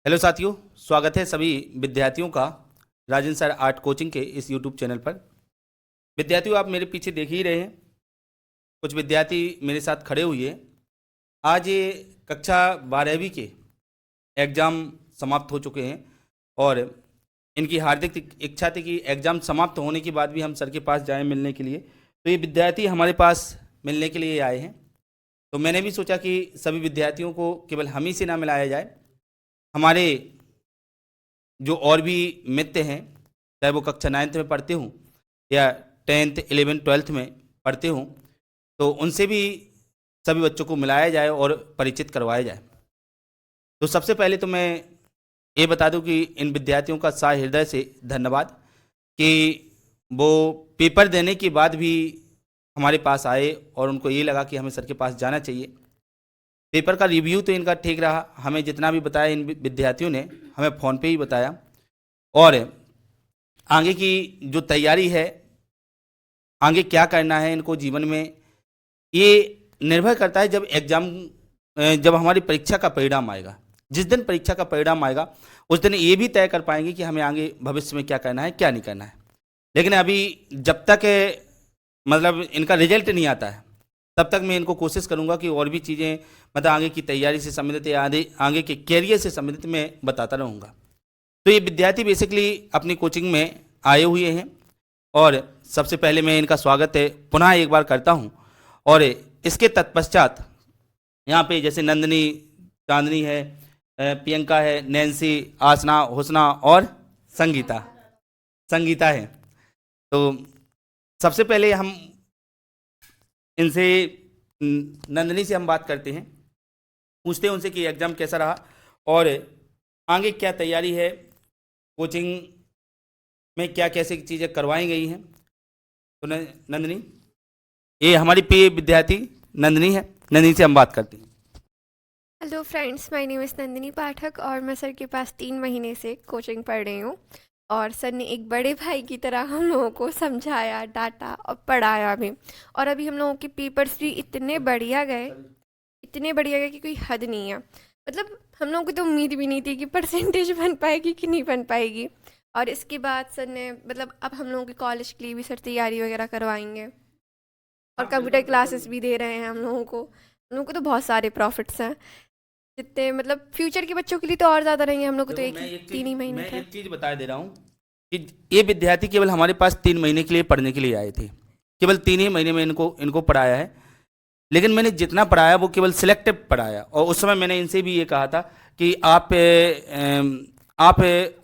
Hello साथियों, स्वागत है सभी विद्यार्थियों का राजन सर आर्ट कोचिंग के इस यूट्यूब चैनल पर। विद्यार्थियों, आप मेरे पीछे देख ही रहे हैं, कुछ विद्यार्थी मेरे साथ खड़े हुए हैं। आज ये कक्षा 12वीं के एग्ज़ाम समाप्त हो चुके हैं और इनकी हार्दिक इच्छा थी कि एग्ज़ाम समाप्त होने के बाद भी हम सर के पास जाएं मिलने के लिए। तो ये विद्यार्थी हमारे पास मिलने के लिए आए हैं। तो मैंने भी सोचा कि सभी विद्यार्थियों को केवल हम ही से ना मिलाया जाए, हमारे जो और भी मित्र हैं, चाहे वो कक्षा 9th में पढ़ते हों या 10th 11th 12th में पढ़ते हों, तो उनसे भी सभी बच्चों को मिलाया जाए और परिचित करवाया जाए। तो सबसे पहले तो मैं ये बता दूं कि इन विद्यार्थियों का साह हृदय से धन्यवाद कि वो पेपर देने के बाद भी हमारे पास आए और उनको ये लगा कि हमें सर के पास जाना चाहिए। पेपर का रिव्यू तो इनका ठीक रहा, हमें जितना भी बताया इन विद्यार्थियों ने हमें फ़ोन पे ही बताया। और आगे की जो तैयारी है, आगे क्या करना है इनको जीवन में, ये निर्भर करता है जब हमारी परीक्षा का परिणाम आएगा। जिस दिन परीक्षा का परिणाम आएगा उस दिन ये भी तय कर पाएंगे कि हमें आगे भविष्य में क्या करना है क्या नहीं करना है। लेकिन अभी जब तक मतलब इनका रिजल्ट नहीं आता है तब तक मैं इनको कोशिश करूंगा कि और भी चीज़ें मतलब आगे की तैयारी से संबंधित या आगे के कैरियर से संबंधित मैं बताता रहूँगा। तो ये विद्यार्थी बेसिकली अपनी कोचिंग में आए हुए हैं और सबसे पहले मैं इनका स्वागत पुनः एक बार करता हूँ। और इसके तत्पश्चात यहाँ पे जैसे नंदिनी, चांदनी है, प्रियंका है, नैन्सी, आसना, हुसना और संगीता है। तो सबसे पहले हम इनसे नंदिनी से हम बात करते हैं, पूछते हैं उनसे कि एग्ज़ाम कैसा रहा और आगे क्या तैयारी है, कोचिंग में क्या कैसे चीज़ें करवाई गई हैं। तो नंदिनी, ये हमारी प्रिय विद्यार्थी नंदिनी है, नंदिनी से हम बात करते हैं। Hello friends, my name is Nandini Pathak और मैं सर के पास 3 महीने से कोचिंग पढ़ रही हूँ। और सर ने एक बड़े भाई की तरह हम लोगों को समझाया, डांटा और पढ़ाया भी। और अभी हम लोगों के पेपर्स भी इतने बढ़िया गए कि कोई हद नहीं है। मतलब हम लोगों को तो उम्मीद भी नहीं थी कि परसेंटेज बन पाएगी कि नहीं बन पाएगी। और इसके बाद सर ने मतलब अब हम लोगों के कॉलेज के लिए भी सर तैयारी वगैरह करवाएंगे और कंप्यूटर क्लासेस भी दे रहे हैं हम लोगों को। हम लोगों को तो बहुत सारे प्रॉफिट्स हैं, जितने मतलब फ्यूचर के बच्चों के लिए तो और ज़्यादा रहेंगे। हम लोग को तो देखो, 3 ही महीने मैं का। एक चीज़ बता दे रहा हूँ कि ये विद्यार्थी केवल हमारे पास 3 महीने के लिए पढ़ने के लिए आए थे। केवल 3 ही महीने में इनको पढ़ाया है। लेकिन मैंने जितना पढ़ाया वो केवल सिलेक्टिव पढ़ाया। और उस समय मैंने इनसे भी ये कहा था कि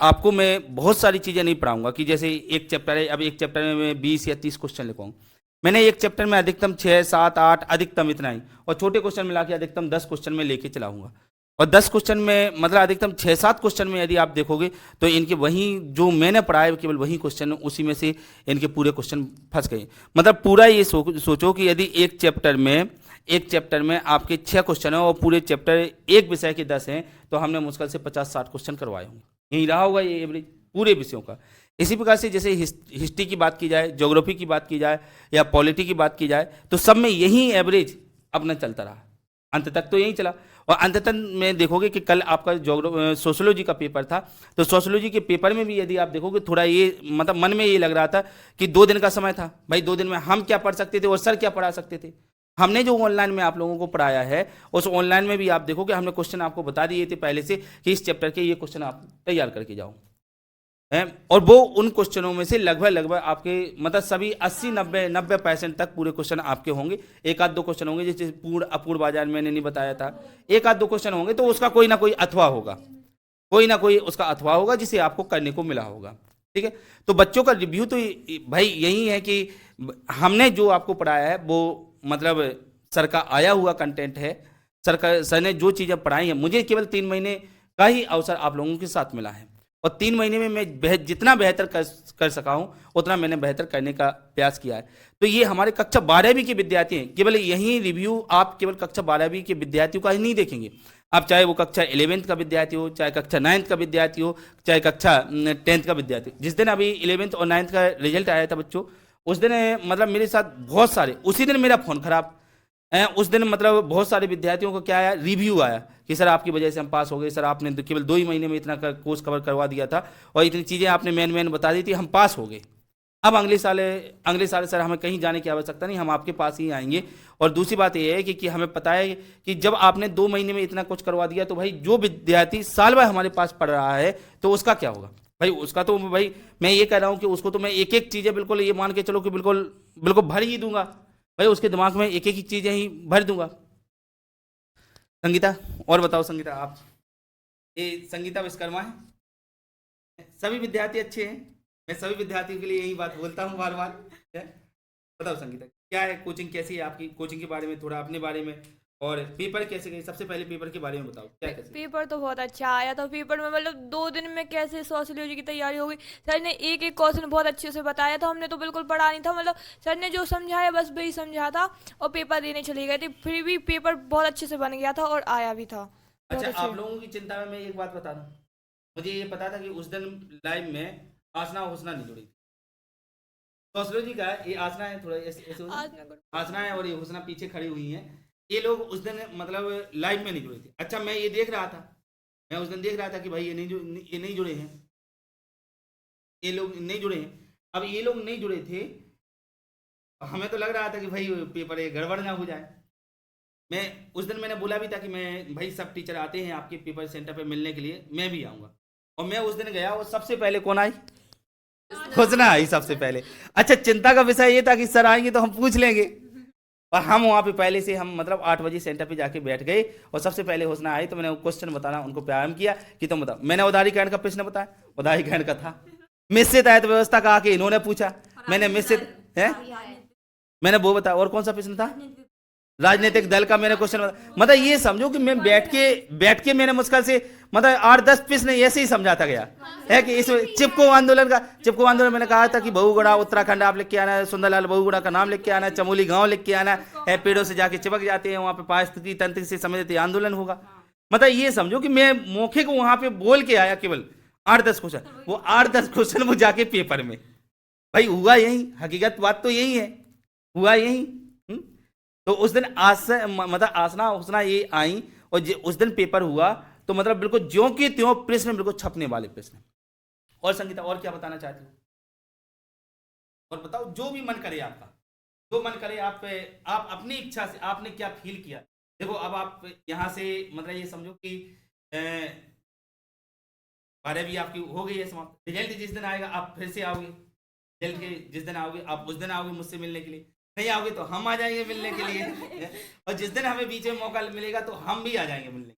आपको मैं बहुत सारी चीज़ें नहीं पढ़ाऊंगा कि जैसे एक चैप्टर है, अब एक चैप्टर में मैं 20 या 30 क्वेश्चन लिखवाऊँ। मैंने एक चैप्टर में अधिकतम 6, 7, 8 अधिकतम इतना ही, और छोटे क्वेश्चन मिला के अधिकतम 10 क्वेश्चन में लेके चलाऊंगा। और 10 क्वेश्चन में मतलब अधिकतम 6-7 क्वेश्चन में यदि आप देखोगे तो इनके वही जो मैंने पढ़ाया केवल वही क्वेश्चन, उसी में से इनके पूरे क्वेश्चन फंस गए। मतलब पूरा ये सोचो कि यदि एक चैप्टर में आपके 6 क्वेश्चन हैं और पूरे चैप्टर एक विषय के 10 हैं, तो हमने मुश्किल से 50-60 क्वेश्चन करवाए होंगे। यही रहा होगा ये एवरेज पूरे विषयों का। इसी प्रकार से जैसे हिस्ट्री की बात की जाए, ज्योग्राफी की बात की जाए या पॉलिटी की बात की जाए, तो सब में यही एवरेज अपना चलता रहा, अंत तक तो यही चला। और अंततः में देखोगे कि कल आपका सोशियोलॉजी का पेपर था, तो सोशियोलॉजी के पेपर में भी यदि आप देखोगे थोड़ा ये मतलब मन में ये लग रहा था कि 2 दिन का समय था भाई, 2 दिन में हम क्या पढ़ सकते थे और सर क्या पढ़ा सकते थे। हमने जो ऑनलाइन में आप लोगों को पढ़ाया है, उस ऑनलाइन में भी आप देखोगे हमने क्वेश्चन आपको बता दिए थे पहले से कि इस चैप्टर के ये क्वेश्चन आप तैयार करके जाओ हैं। और वो उन क्वेश्चनों में से लगभग आपके मतलब सभी 80-90% तक पूरे क्वेश्चन आपके होंगे। एक आध दो क्वेश्चन होंगे जैसे पूर्ण अपूर्ण बाजार मैंने नहीं बताया था, एक आध दो क्वेश्चन होंगे तो उसका कोई ना कोई अथवा उसका अथवा होगा जिसे आपको करने को मिला होगा। ठीक है, तो बच्चों का रिव्यू तो भाई यही है कि हमने जो आपको पढ़ाया है वो मतलब सर का आया हुआ कंटेंट है। सर ने जो चीज़ें पढ़ाई हैं, मुझे केवल 3 महीने का ही अवसर आप लोगों के साथ मिला है और 3 महीने में मैं जितना बेहतर कर सका हूँ उतना मैंने बेहतर करने का प्रयास किया है। तो ये हमारे कक्षा 12वीं के विद्यार्थी हैं। केवल यही रिव्यू आप केवल कक्षा 12वीं के विद्यार्थियों का ही नहीं देखेंगे, आप चाहे वो कक्षा 11th का विद्यार्थी हो, चाहे कक्षा 9th का विद्यार्थी हो, चाहे कक्षा 10th का विद्यार्थी। जिस दिन अभी 11th और 9th का रिजल्ट आया था बच्चों, उस दिन मतलब मेरे साथ बहुत सारे, उसी दिन मेरा फ़ोन खराब, उस दिन मतलब बहुत सारे विद्यार्थियों को क्या आया, रिव्यू आया कि सर आपकी वजह से हम पास हो गए, सर आपने तो केवल 2 ही महीने में इतना कोर्स कवर करवा दिया था और इतनी चीज़ें आपने मेन बता दी थी, हम पास हो गए। अब अगले साल सर हमें कहीं जाने की आवश्यकता नहीं, हम आपके पास ही आएंगे। और दूसरी बात यह है कि हमें पता है कि जब आपने 2 महीने में इतना कुछ करवा दिया तो भाई जो विद्यार्थी साल भर हमारे पास पढ़ रहा है तो उसका क्या होगा भाई, उसका तो भाई मैं ये कह रहा हूँ कि उसको तो मैं एक एक चीज़ें बिल्कुल ये मान के चलो कि बिल्कुल बिल्कुल भर ही दूंगा भाई, उसके दिमाग में एक एक चीज़ें ही भर दूंगा। संगीता, और बताओ संगीता, आप ये संगीता विश्वकर्मा है, सभी विद्यार्थी अच्छे हैं, मैं सभी विद्यार्थियों के लिए यही बात बोलता हूँ बार बार। बताओ संगीता, क्या है कोचिंग, कैसी है आपकी कोचिंग के बारे में, थोड़ा अपने बारे में, और पेपर कैसे गए, सबसे पहले पेपर के बारे में बताओ क्या कैसे। पेपर तो बहुत अच्छा आया था। पेपर में मतलब 2 दिन में कैसे सोशियोलॉजी की तैयारी हो गई। सर ने एक एक क्वेश्चन बहुत अच्छे से बताया था, हमने तो बिल्कुल पढ़ा नहीं था, मतलब सर ने जो समझाया बस वही समझा था और पेपर देने चले गए थे, फिर भी पेपर बहुत अच्छे से बन गया था और आया भी था बहुत अच्छा, अच्छे। आप लोगों की चिंता में मैं एक बात बता दूं, मुझे ये पता था कि उस दिन लाइव में आसना होसना नहीं जुड़ी थी। सोशियोलॉजी का ये आसना है, थोड़ा ऐसे हो आज जाए। नगर आसना है और ये हुसना पीछे खड़ी हुई हैं, ये लोग उस दिन मतलब लाइव में नहीं जुड़े थे। अच्छा, मैं ये देख रहा था, मैं उस दिन देख रहा था कि भाई ये नहीं जुड़े हैं, ये लोग नहीं जुड़े हैं। अब ये लोग नहीं जुड़े थे, हमें तो लग रहा था कि भाई पेपर ये गड़बड़ ना हो जाए। मैं उस दिन मैंने बोला भी था कि मैं भाई सब टीचर आते हैं आपके पेपर सेंटर पे मिलने के लिए, मैं भी आऊँगा। और मैं उस दिन गया और सबसे पहले कौन आई, खोजना आई सबसे पहले। अच्छा, चिंता का विषय ये था कि सर आएंगे तो हम पूछ लेंगे, और हम वहाँ पे पहले से हम मतलब 8 बजे सेंटर पे जाके बैठ गए और सबसे पहले होसना आई तो मैंने क्वेश्चन बताना उनको प्रारंभ किया कि तुम बताओ। मैंने उदारीकरण का प्रश्न बताया, उदारीकरण का था। मिश्रित आयत व्यवस्था का आके इन्होंने पूछा, मैंने मिश्रित है, मैंने वो बताया। और कौन सा प्रश्न था, राजनीतिक दल का मैंने क्वेश्चन बताया। मतलब ये समझो कि मैं बैठ के मैंने मुश्किल से मतलब 8-10 प्रश्न ऐसे ही समझाता गया है कि इसमें चिपको आंदोलन मैंने कहा था कि बहुगुणा उत्तराखंड आप लिख के आना है, सुंदरलाल बहुगुणा का नाम लिख के आना है, चमोली गांव लिख के आना है, पेड़ों से जाके चिपक जाते हैं वहां पे पारिस्थितिकी तंत्र से संबंधित आंदोलन होगा। मतलब ये समझो कि मैं मौके को वहां पे बोल के आया केवल 8-10 क्वेश्चन, वो 8-10 क्वेश्चन वो जाके पेपर में भाई हुआ यही, हकीकत बात तो यही है, हुआ यही। तो उस दिन मतलब आसना होसना ये आई और उस दिन पेपर हुआ तो मतलब बिल्कुल ज्यों के त्यों प्रश्न बिल्कुल छपने वाले प्रश्न। और संगीता, और क्या बताना चाहती हो, और बताओ जो भी मन करे आपका, जो मन करे आप अपनी इच्छा से आपने क्या फील किया। देखो अब आप यहाँ से मतलब ये समझो कि 12वीं आपकी हो गई है समाप्त, रिजल्ट जिस दिन आएगा आप फिर से आओगे, रिजल्ट के जिस दिन आओगे आप उस दिन आओगे मुझसे मिलने के लिए, नहीं आओगे तो हम आ जाएंगे मिलने के लिए और जिस दिन हमें बीच में मौका मिलेगा तो हम भी आ जाएंगे मिलने।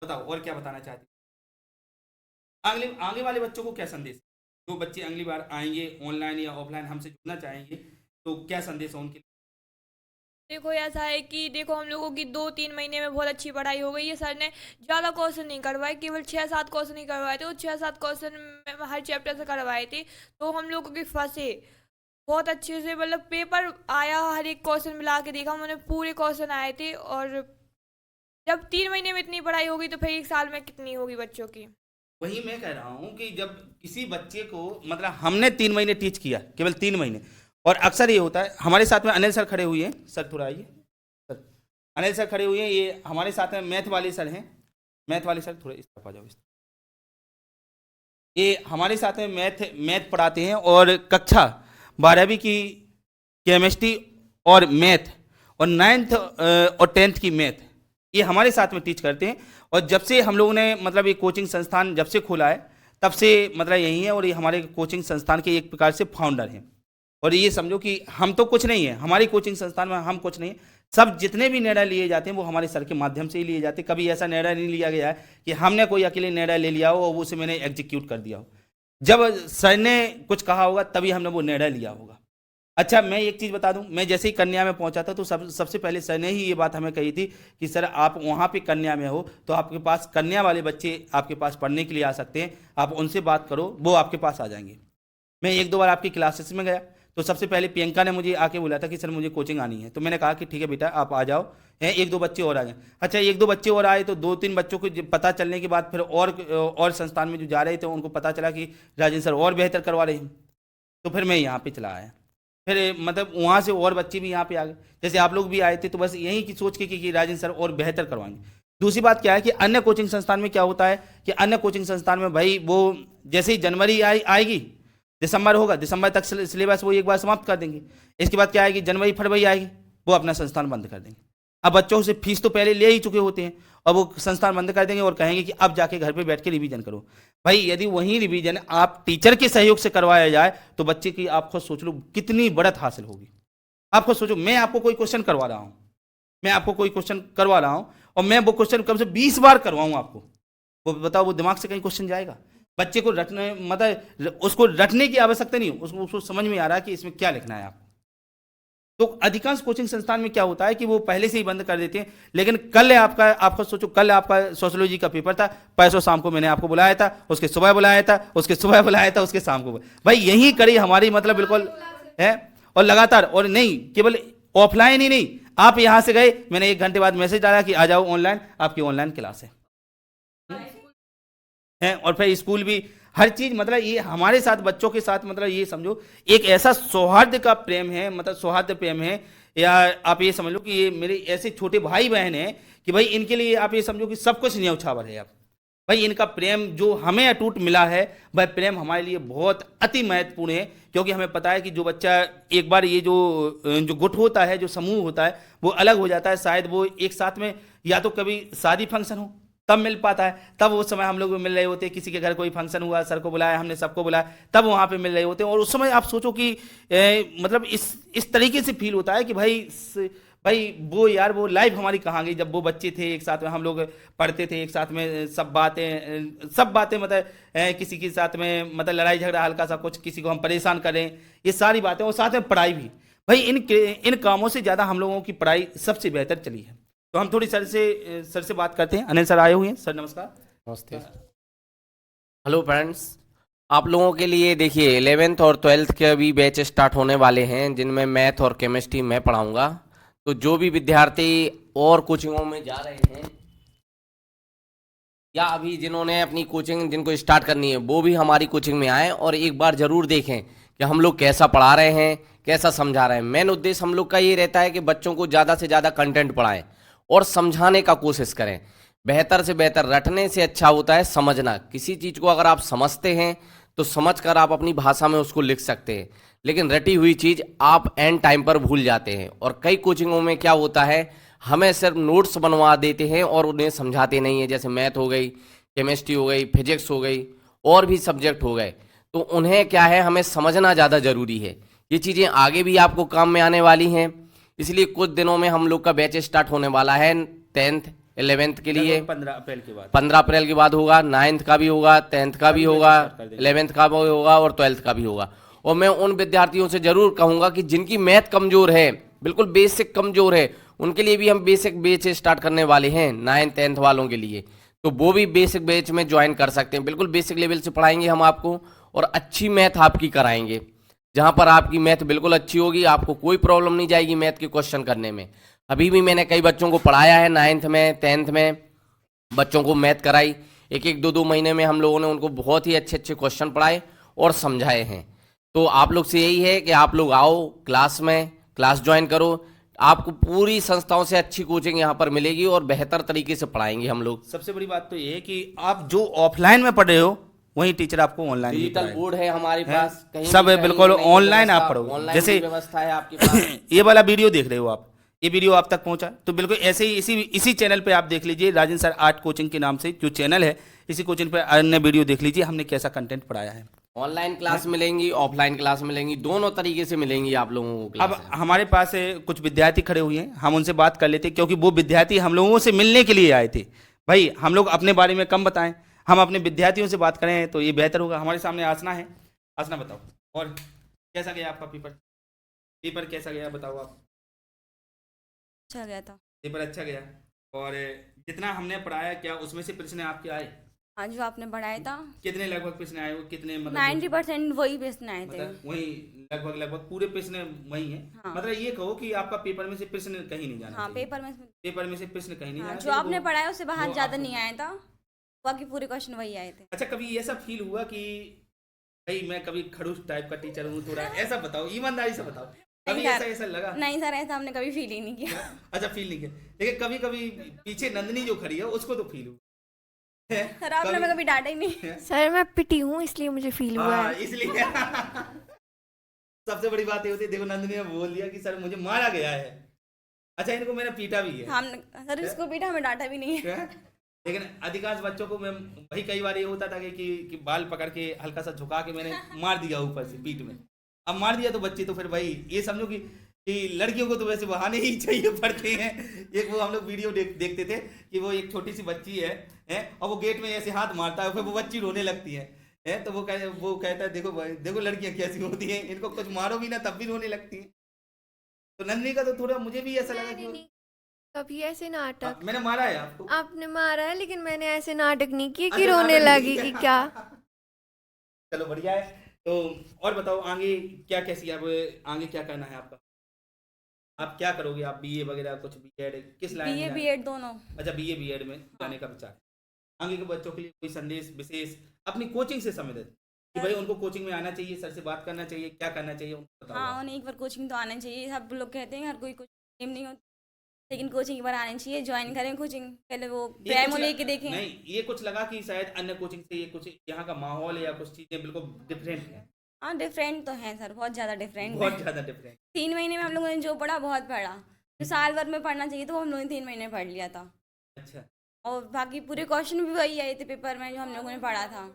बताओ और क्या बताना चाहती आगे वाले बच्चों को क्या संदेश, जो बच्चे अगली बार आएंगे ऑनलाइन या ऑफलाइन हमसे जुड़ना चाहेंगे तो क्या संदेश है उनके लिए। देखो ऐसा है कि देखो हम लोगों की 2-3 महीने में बहुत अच्छी पढ़ाई हो गई है। सर ने ज़्यादा क्वेश्चन नहीं करवाए, केवल 6-7 क्वेश्चन ही करवाए थे, वो 6-7 क्वेश्चन हर चैप्टर से करवाए थे, तो हम लोगों की फंसे बहुत अच्छे से। मतलब पेपर आया, हर एक क्वेश्चन मिला के देखा मैंने, पूरे क्वेश्चन आए थे। और जब 3 महीने में इतनी पढ़ाई होगी तो फिर 1 साल में कितनी होगी बच्चों की। वही मैं कह रहा हूँ कि जब किसी बच्चे को मतलब हमने 3 महीने टीच किया, केवल 3 महीने, और अक्सर ये होता है। हमारे साथ में अनिल सर खड़े हुए हैं, सर थोड़ा आइए सर, अनिल सर खड़े हुए हैं, ये हमारे साथ में मैथ वाले सर हैं, मैथ वाले सर थोड़ा इस तरफ आ जाओ, इस ये हमारे साथ में मैथ पढ़ाते हैं और कक्षा 12वीं की केमिस्ट्री और मैथ और 9th और 10th की मैथ ये हमारे साथ में टीच करते हैं। और जब से हम लोगों ने मतलब ये कोचिंग संस्थान जब से खोला है तब से मतलब यही है, और ये हमारे कोचिंग संस्थान के एक प्रकार से फाउंडर हैं। और ये समझो कि हम तो कुछ नहीं है, हमारी कोचिंग संस्थान में हम कुछ नहीं, सब जितने भी निर्णय लिए जाते हैं वो हमारे सर के माध्यम से ही लिए जाते हैं। कभी ऐसा निर्णय नहीं लिया गया है कि हमने कोई अकेले निर्णय ले लिया हो और उसे मैंने एग्जीक्यूट कर दिया हो। जब सर ने कुछ कहा होगा तभी हमने वो निर्णय लिया होगा। अच्छा, मैं एक चीज़ बता दूं, मैं जैसे ही कन्या में पहुंचा था तो सबसे पहले सर ने ही ये बात हमें कही थी कि सर आप वहाँ पे कन्या में हो तो आपके पास कन्या वाले बच्चे आपके पास पढ़ने के लिए आ सकते हैं, आप उनसे बात करो, वो आपके पास आ जाएंगे। मैं 1-2 बार आपकी क्लासेस में गया तो सबसे पहले प्रियंका ने मुझे आके बोला था कि सर मुझे कोचिंग आनी है, तो मैंने कहा कि ठीक है बेटा आप आ जाओ, हैं 1-2 बच्चे और आ गए। अच्छा, 1-2 बच्चे और आए तो 2-3 बच्चों को पता चलने के बाद फिर और संस्थान में जो जा रहे थे उनको पता चला कि राजेंद्र सर और बेहतर करवा रहे हैं, तो फिर मैं यहाँ पे चला आया। फिर मतलब वहाँ से और बच्चे भी यहाँ पे आ गए, जैसे आप लोग भी आए थे, तो बस यही की सोच के कि राजेंद्र सर और बेहतर करवाएंगे। दूसरी बात क्या है कि अन्य कोचिंग संस्थान में क्या होता है कि अन्य कोचिंग संस्थान में भाई वो जैसे ही जनवरी आएगी, दिसंबर होगा, दिसंबर तक सिलेबस वो एक बार समाप्त कर देंगे। इसके बाद क्या आएगी, जनवरी फरवरी आएगी, वो अपना संस्थान बंद कर देंगे। अब बच्चों से फीस तो पहले ले ही चुके होते हैं और वो संस्थान बंद कर देंगे और कहेंगे कि अब जाके घर पे बैठ के रिवीजन करो। भाई यदि वही रिवीजन आप टीचर के सहयोग से करवाया जाए तो बच्चे की आप खुद सोच लो कितनी बढ़त हासिल होगी। आप खुद सोचो, मैं आपको कोई क्वेश्चन करवा रहा हूँ, और मैं वो क्वेश्चन कम से 20 बार करवाऊँ आपको, वो बताओ वो दिमाग से कहीं क्वेश्चन जाएगा? बच्चे को रटने मतलब उसको रटने की आवश्यकता नहीं, उसको समझ में आ रहा है कि इसमें क्या लिखना है आपको। तो अधिकांश कोचिंग संस्थान में क्या होता है कि वो पहले से ही बंद कर देते हैं। लेकिन कल आपका सोचो, कल आपका सोशियोलॉजी का पेपर था, परसों शाम को मैंने आपको बुलाया था, उसके सुबह बुलाया था, उसके शाम को। भाई यही कड़ी हमारी मतलब बिल्कुल है, और लगातार, और नहीं केवल ऑफलाइन ही नहीं, आप यहां से गए, मैंने 1 घंटे बाद मैसेज डाला कि आ जाओ ऑनलाइन, आपकी ऑनलाइन क्लास है। और फिर स्कूल भी, हर चीज मतलब ये हमारे साथ बच्चों के साथ मतलब ये समझो एक ऐसा सौहार्द का प्रेम है, मतलब सौहार्द प्रेम है, या आप ये समझ लो कि ये मेरे ऐसे छोटे भाई बहन हैं कि भाई इनके लिए आप ये समझो कि सब कुछ न्यौछावर है। आप भाई इनका प्रेम जो हमें अटूट मिला है, वह प्रेम हमारे लिए बहुत अति महत्वपूर्ण है, क्योंकि हमें पता है कि जो बच्चा एक बार ये जो गुट होता है, जो समूह होता है, वो अलग हो जाता है, शायद वो एक साथ में या तो कभी शादी फंक्शन हो तब मिल पाता है, तब उस समय हम लोग मिल रहे होते हैं, किसी के घर कोई फंक्शन हुआ, सर को बुलाया, हमने सबको बुलाया, तब वहाँ पे मिल रहे होते हैं। और उस समय आप सोचो कि मतलब इस तरीके से फील होता है कि भाई वो यार वो लाइफ हमारी कहाँ गई, जब वो बच्चे थे एक साथ में, हम लोग पढ़ते थे एक साथ में, सब बातें मतलब किसी के साथ में मतलब लड़ाई झगड़ा हल्का सा कुछ, किसी को हम परेशान करें, ये सारी बातें, और साथ में पढ़ाई भी। भाई इन कामों से ज़्यादा हम लोगों की पढ़ाई सबसे बेहतर चली है। तो हम थोड़ी सर से बात करते हैं। अनिल सर आए हुए हैं, सर नमस्कार। नमस्ते। हेलो फ्रेंड्स, आप लोगों के लिए देखिए 11th और 12th के अभी बैच स्टार्ट होने वाले हैं, जिनमें मैथ और केमिस्ट्री मैं पढ़ाऊंगा। तो जो भी विद्यार्थी और कोचिंगों में जा रहे हैं या अभी जिन्होंने अपनी कोचिंग जिनको स्टार्ट करनी है, वो भी हमारी कोचिंग में आएँ और एक बार ज़रूर देखें कि हम लोग कैसा पढ़ा रहे हैं, कैसा समझा रहे हैं। मेन उद्देश्य हम लोग का ये रहता है कि बच्चों को ज़्यादा से ज़्यादा कंटेंट पढ़ाएं और समझाने का कोशिश करें। बेहतर से बेहतर, रटने से अच्छा होता है समझना। किसी चीज़ को अगर आप समझते हैं तो समझकर आप अपनी भाषा में उसको लिख सकते हैं, लेकिन रटी हुई चीज़ आप एंड टाइम पर भूल जाते हैं। और कई कोचिंगों में क्या होता है, हमें सिर्फ नोट्स बनवा देते हैं और उन्हें समझाते नहीं है। जैसे मैथ हो गई, केमिस्ट्री हो गई, फिजिक्स हो गई, और भी सब्जेक्ट हो गए, तो उन्हें क्या है, हमें समझना ज़्यादा ज़रूरी है। ये चीज़ें आगे भी आपको काम में आने वाली हैं। इसलिए कुछ दिनों में हम लोग का बैच स्टार्ट होने वाला है 10th 11th के लिए। 15 अप्रैल के बाद 15 अप्रैल के बाद होगा, 9th का भी होगा, 10th का भी होगा, 11th का भी होगा और 12th का भी होगा। और मैं उन विद्यार्थियों से जरूर कहूँगा कि जिनकी मैथ कमज़ोर है, बिल्कुल बेसिक कमज़ोर है, उनके लिए भी हम बेसिक बैच स्टार्ट करने वाले हैं 9th 10th वालों के लिए। तो वो भी बेसिक बैच में ज्वाइन कर सकते हैं। बिल्कुल बेसिक लेवल से पढ़ाएंगे हम आपको और अच्छी मैथ आपकी कराएंगे, जहाँ पर आपकी मैथ बिल्कुल अच्छी होगी, आपको कोई प्रॉब्लम नहीं जाएगी मैथ के क्वेश्चन करने में। अभी भी मैंने कई बच्चों को पढ़ाया है 9th में 10th में, बच्चों को मैथ कराई। 1-1 2-2 महीने में हम लोगों ने उनको बहुत ही अच्छे अच्छे क्वेश्चन पढ़ाए और समझाए हैं। तो आप लोग से यही है कि आप लोग आओ क्लास ज्वाइन करो। आपको पूरी संस्थाओं से अच्छी कोचिंग यहाँ पर मिलेगी और बेहतर तरीके से पढ़ाएंगे हम लोग। सबसे बड़ी बात तो ये है कि आप जो ऑफलाइन में पढ़ रहे हो वही टीचर आपको ऑनलाइन डिजिटल बोर्ड है हमारे पास, कहीं सब भी बिल्कुल कहीं ऑनलाइन आप व्यवस्था- पढ़ोगे। ऑनलाइन जैसे की व्यवस्था है आपके पास। ये वाला वीडियो देख रहे हो आप, ये वीडियो आप तक पहुंचा, तो बिल्कुल ऐसे ही इसी चैनल पे आप देख लीजिए, राजेंद्र सर आर्ट कोचिंग के नाम से जो चैनल है, इसी कोचिंग पे अन्य वीडियो देख लीजिए, हमने कैसा कंटेंट पढ़ाया है। ऑनलाइन क्लास मिलेंगी, ऑफलाइन क्लास मिलेंगी, दोनों तरीके से मिलेंगी आप लोगों को अब क्लास। हमारे पास कुछ विद्यार्थी खड़े हुए हैं, हम उनसे बात कर लेते हैं, क्योंकि वो विद्यार्थी हम लोगों से मिलने के लिए आए थे। भाई हम लोग अपने बारे में कम बताएं, हम अपने विद्यार्थियों से बात करें तो ये बेहतर होगा। हमारे सामने आसना है, आसना बताओ और कैसा गया आपका पेपर कैसा गया बताओ आप। अच्छा गया था। पेपर अच्छा गया, और जितना हमने पढ़ाया क्या उसमें से प्रश्न आपके आए? हाँ, जो आपने पढ़ाया था कितने लगभग प्रश्न आए, वो कितने मतलब 90% वही प्रश्न आए थे। मतलब वही लगभग पूरे प्रश्न वही है। हाँ। मतलब ये कहो कि आपका पेपर में से प्रश्न कहीं नहीं जाना हाँ, चाहिए। पेपर में से प्रश्न कहीं नहीं हाँ, जाना जो चाहिए, आपने वो- पढ़ाया उससे बाहर वो ज़्यादा आपको- नहीं आया था, बाकी पूरे क्वेश्चन वही आए थे। अच्छा, कभी ऐसा फील हुआ कि भाई मैं कभी खड़ूस टाइप का टीचर हूँ थोड़ा, ऐसा बताओ, ईमानदारी से बताओ, कभी नहीं ऐसा सर। ऐसा लगा? नहीं सर, ऐसा हमने कभी फील ही नहीं किया। अच्छा फील नहीं किया, लेकिन कभी कभी पीछे नंदिनी जो खड़ी है उसको तो फील हुआ है? सर आपने हमें कभी डांटा ही नहीं। सर मैं पिटी हूँ इसलिए मुझे फील हुआ हाँ, है। इसलिए सबसे बड़ी बात ये होती है, देखो नंदिनी ने बोल दिया कि सर मुझे मारा गया है। अच्छा इनको मैंने पीटा भी है, हमने सर इसको पीटा, हमें डांटा भी नहीं है। है? लेकिन अधिकांश बच्चों को मैं भाई कई बार ये होता था कि बाल पकड़ के हल्का सा झुका के मैंने मार दिया ऊपर से पीठ में। अब मार दिया तो बच्चे तो फिर भाई ये समझो कि लड़कियों को तो वैसे बहाने ही चाहिए पड़ते हैं। एक वो हम लोग वीडियो देखते थे कि वो एक छोटी सी बच्ची है और वो गेट में ऐसे हाथ मारता है, फिर वो बच्ची रोने लगती है तो वो कहता है देखो भाई देखो लड़कियां कैसी होती हैं, इनको कुछ मारो भी ना तब भी रोने लगती हैं। तो नंदिनी का तो थोड़ा मुझे भी ऐसा लगा नहीं, कि नहीं, कभी ऐसे नाटक मैंने मारा है आपको। आपने मारा है, लेकिन मैंने ऐसे नाटक नहीं किए कि अच्छा, रोने नाटक नहीं लगी किया। कि क्या। चलो बढ़िया है। तो और बताओ आगे क्या कैसी अब आगे क्या करना है आपका? आप क्या करोगे? आप बीए वगैरह कुछ बीएड किस लाइन बीए में? बीएड दोनों। अच्छा बीए बीएड में जाने का विचार। आगे के बच्चों के लिए कोई संदेश विशेष अपनी कोचिंग से संबंधित कि भाई उनको कोचिंग में आना चाहिए, सर से बात करना चाहिए, क्या करना चाहिए उनको बताओ। हाँ, उन्हें एक बार कोचिंग तो आना चाहिए। सब लोग कहते हैं हर कोई कोचिंग नहीं होती, लेकिन कोचिंग एक बार आनी चाहिए। ज्वाइन करें कोचिंग, पहले वो ये डेमो कुछ लेके देखें। नहीं, ये कुछ लगा कि शायद अन्य कोचिंग से ये कुछ यहाँ का माहौल या कुछ चीजें बिल्कुल डिफरेंट है। हाँ, डिफरेंट तो है सर, बहुत ज़्यादा डिफरेंट बहुत है। ज्यादा डिफरेंट। 3 महीने में हम लोगों ने जो पढ़ा बहुत पढ़ा, जो साल भर में पढ़ना चाहिए तो वो हम लोगों ने 3 महीने में पढ़ लिया था। अच्छा और बाकी पूरे क्वेश्चन भी वही आए थे पेपर में जो हम लोगों ने पढ़ा था।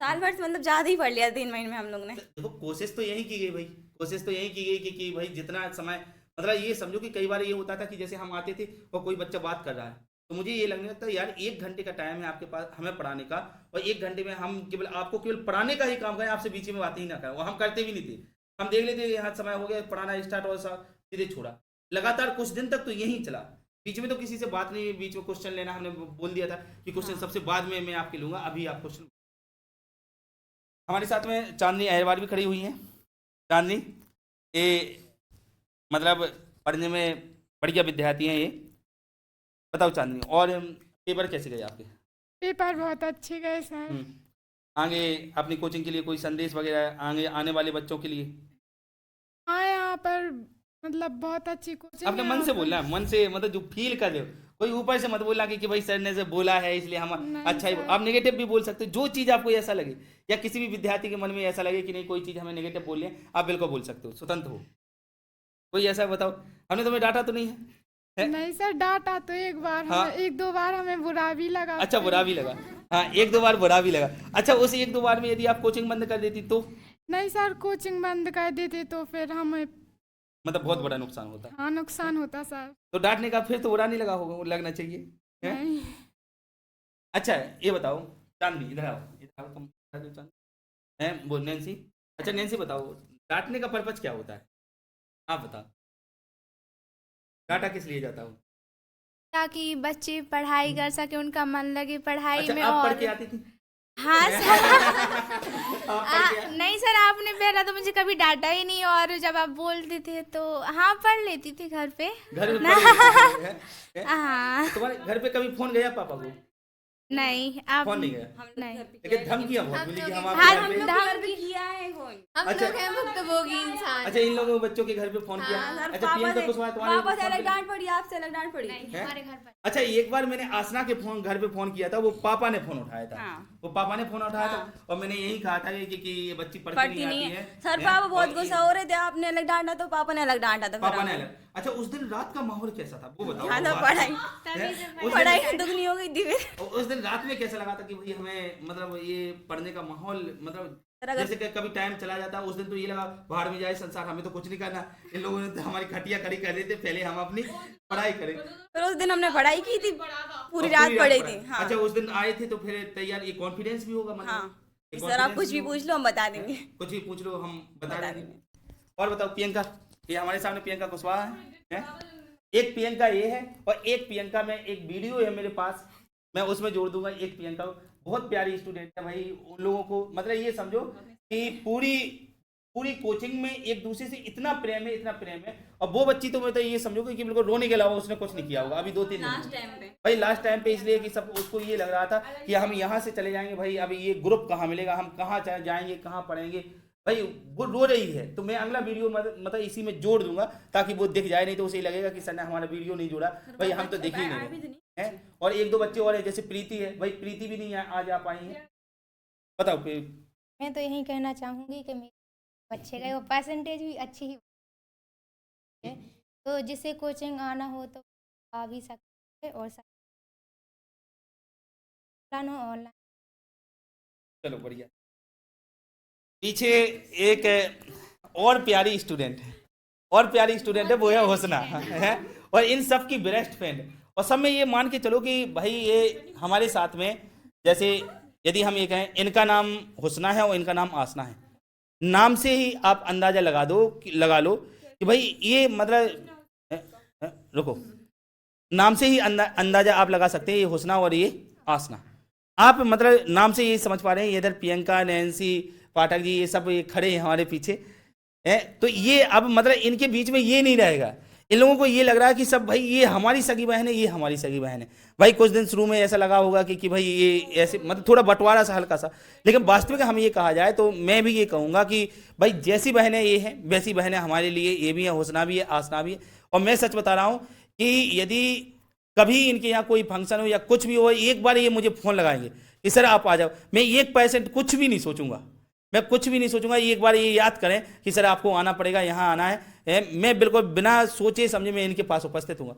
साल भर से मतलब ज़्यादा ही पढ़ लिया 3 महीने में हम लोग ने। देखो कोशिश तो यही की गई भाई, कोशिश तो यही की गई कि भाई जितना समय मतलब ये समझो कि कई बार ये होता था कि जैसे हम आते थे और कोई बच्चा बात कर रहा है तो मुझे ये लगने लगता है यार 1 घंटे का टाइम है आपके पास हमें पढ़ाने का, और 1 घंटे में हम केवल आपको केवल पढ़ाने का ही काम करें, आपसे बीच में बातें ही ना करें। और हम करते भी नहीं थे, हम देख लेते यहाँ समय हो गया पढ़ाना स्टार्ट और सीधे छोड़ा। लगातार कुछ दिन तक तो यही चला, बीच में तो किसी से बात नहीं, बीच में क्वेश्चन लेना हमने बोल दिया था कि क्वेश्चन सबसे बाद में मैं आपके लूंगा, अभी आप क्वेश्चन। हमारे साथ में चांदनी अहरवाल भी खड़ी हुई है। चांदनी ये मतलब पढ़ने में बढ़िया विद्यार्थी हैं ये, बताओ चांदनी और पेपर कैसे गए आपके? पेपर बहुत अच्छे गए सर। आगे अपनी कोचिंग के लिए कोई संदेश वगैरह आगे आने वाले बच्चों के लिए? हाँ, यहाँ पर मतलब बहुत अच्छी कोचिंग अपने है मन यहाँ से पर। बोलना है, मन से मतलब जो फील कर रहे हो, कोई ऊपर से मत बोलना कि भाई सर ने से बोला है इसलिए हम नहीं अच्छा ही। सर। आप नेगेटिव भी बोल सकते हो, जो चीज़ आपको ऐसा लगे या किसी भी विद्यार्थी के मन में ऐसा लगे कि नहीं कोई चीज़ हमें नेगेटिव बोल है, आप बिल्कुल बोल सकते हो, स्वतंत्र हो। कोई ऐसा बताओ, हमने तुम्हें डांटा तो नहीं है? नहीं सर, डांटा तो एक बार हाँ। हमें 1-2 बार हमें बुरा भी लगा। अच्छा बुरा भी लगा, हाँ 1-2 बार बुरा भी लगा। अच्छा उस 1-2 बार में यदि आप कोचिंग बंद कर देती तो नहीं सर, कोचिंग बंद कर देते तो फिर हमें मतलब बहुत बड़ा नुकसान होता। हाँ नुकसान होता सर। तो डांटने का फिर तो बुरा नहीं लगा होगा, लगना चाहिए है? नहीं अच्छा ये बताओ चांदनी, इधर आओ, इधर आओ तुम, इधर आओ चांदनी। हैं वो नैन्सी, अच्छा नैन्सी बताओ डांटने का पर्पज क्या होता है, आप बताओ डांटा किस लिए जाता हो? ताकि बच्चे पढ़ाई कर सके, उनका मन लगे पढ़ाई अच्छा में। आप पढ़ और के आती थी? हाँ सर। आप पढ़ के नहीं सर, आपने पहला तो मुझे कभी डांटा ही नहीं, और जब आप बोलते थे तो हाँ पढ़ लेती थी घर पे। घर में पढ़ लेती थी, हैं? हाँ तुम्हारे घर पे कभी फोन गया पापा को? नहीं, आप फोन नहीं गया, हम लोग नहीं। घर पे लेकिन धमकियां बहुत मिली कि हम हाँ, आपके घर हम पे। लोग घर पे किया है फोन। हम अच्छा। लोग हैं भुक्तभोगी इंसान। अच्छा इन लोगों बच्चों के घर पे फोन किया? हाँ, सर, अच्छा पापा प्रियंका से कुशवाहा तुम्हारे पापा से फोन अलग पे- डांट पड़ी, आपसे अलग डांट पड़ी। हैं? हमारे घर पर। अच्छा एक बार मैंने आसना के फोन घर पे फोन किया था, वो पापा ने फोन उठाया था। हाँ। वो पापा ने फोन उठाया था और मैंने यही कहा था कि ये बच्ची पढ़ती पढ़ती नहीं नहीं आती है है। सर। हैं? पापा बहुत और गुस्सा हो रहे थे, आपने अलग डांटा तो पापा ने अलग डांटा था। फिर पापा ने हमें। अलग। अच्छा उस दिन रात का माहौल कैसा था वो बताओ? यहाँ वो तो बात। पढ़ाई हैं? उस दिन- पढ़ाई दुगनी हो गई थी फिर। उस दिन रात में कैसा लगा था कि भाई हमें मतलब ये पढ़ने का माहौल मतलब सर, अगर- जैसे कि कभी टाइम चला जाता उस दिन तो ये लगा बाहर में जाए संसार, हमें तो कुछ नहीं करना, इन लोगों ने तो हमारी खटिया खड़ी कर दी थी, पहले हम अपनी पढ़ाई करें। फिर उस दिन हमने पढ़ाई की थी, पूरी और रात पढ़ी पढ़ाई। थी। हाँ अच्छा उस दिन आए थे तो फिर तैयार ये कॉन्फिडेंस भी होगा मतलब हाँ ये सर, आप confidence कुछ भी होगा। पूछ लो, हम बता देंगे। कुछ भी पूछ लो हम बता बता देंगे। और बताओ प्रियंका, ये हमारे सामने प्रियंका कुशवाहा है? एक प्रियंका ये है और एक प्रियंका में एक वीडियो है मेरे पास, मैं उसमें जोड़ दूंगा। एक प्रियंका बहुत प्यारी स्टूडेंट है भाई, उन लोगों को मतलब ये समझो कि पूरी पूरी कोचिंग में एक दूसरे से इतना प्रेम है, इतना प्रेम है। और वो बच्ची तो मैं तो ये समझो कि बिल्कुल रोने के अलावा उसने कुछ नहीं किया होगा अभी 2-3 दिन लास्ट टाइम पे भाई, लास्ट टाइम पे, इसलिए कि सब उसको ये लग रहा था कि हम यहाँ से चले जाएंगे भाई, अभी ये ग्रुप कहाँ मिलेगा, हम कहाँ जाएंगे, कहाँ पढ़ेंगे भाई। वो रो रही है, तो मैं अगला वीडियो मतलब इसी में जोड़ दूंगा ताकि वो दिख जाए, नहीं तो उसे ही लगेगा कि सर ने हमारा वीडियो नहीं जोड़ा भाई, हम तो दिख ही नहीं रहे हैं। और 1-2 बच्चे और है, जैसे प्रीति है भाई, प्रीति भी नहीं आज आ पाई है। बताओ मैं तो यही कहना चाहूँगी कि मेरे बच्चे का वो परसेंटेज भी अच्छी ही है, तो जिसे कोचिंग आना हो तो आ भी सकते हैं, और ऑनलाइन। चलो बढ़िया। पीछे एक और प्यारी स्टूडेंट है, वो है हुस्ना है, और इन सब की बेस्ट फ्रेंड। और सब में ये मान के चलो कि भाई ये हमारे साथ में, जैसे यदि हम ये कहें इनका नाम हुस्ना है और इनका नाम आसना है, नाम से ही आप अंदाजा लगा लो कि भाई ये मतलब रुको, नाम से ही अंदाजा आप लगा सकते हैं ये हुस्ना और ये आसना। आप मतलब नाम से ये समझ पा रहे हैं, इधर प्रियंका, नैन्सी पाठक जी, ये सब ये खड़े हैं हमारे पीछे है, तो ये अब मतलब इनके बीच में ये नहीं रहेगा। इन लोगों को ये लग रहा है कि सब भाई ये हमारी सगी बहन है, ये हमारी सगी बहन है भाई। कुछ दिन शुरू में ऐसा लगा होगा कि भाई ये ऐसे मतलब थोड़ा बंटवारा सा हल्का सा, लेकिन वास्तविक हम ये कहा जाए तो मैं भी ये कहूँगा कि भाई जैसी बहनें ये हैं वैसी बहनें हमारे लिए ये भी है, हुस्ना भी है, आसना भी है। और मैं सच बता रहा हूँ कि यदि कभी इनके यहाँ कोई फंक्शन हो या कुछ भी हो, एक बार ये मुझे फ़ोन लगाएंगे कि सर आप आ जाओ, मैं 1% कुछ भी नहीं सोचूंगा, मैं कुछ भी नहीं सोचूंगा। एक बार ये याद करें कि सर आपको आना पड़ेगा, यहाँ आना है, मैं बिल्कुल बिना सोचे समझे मैं इनके पास उपस्थित हूँ।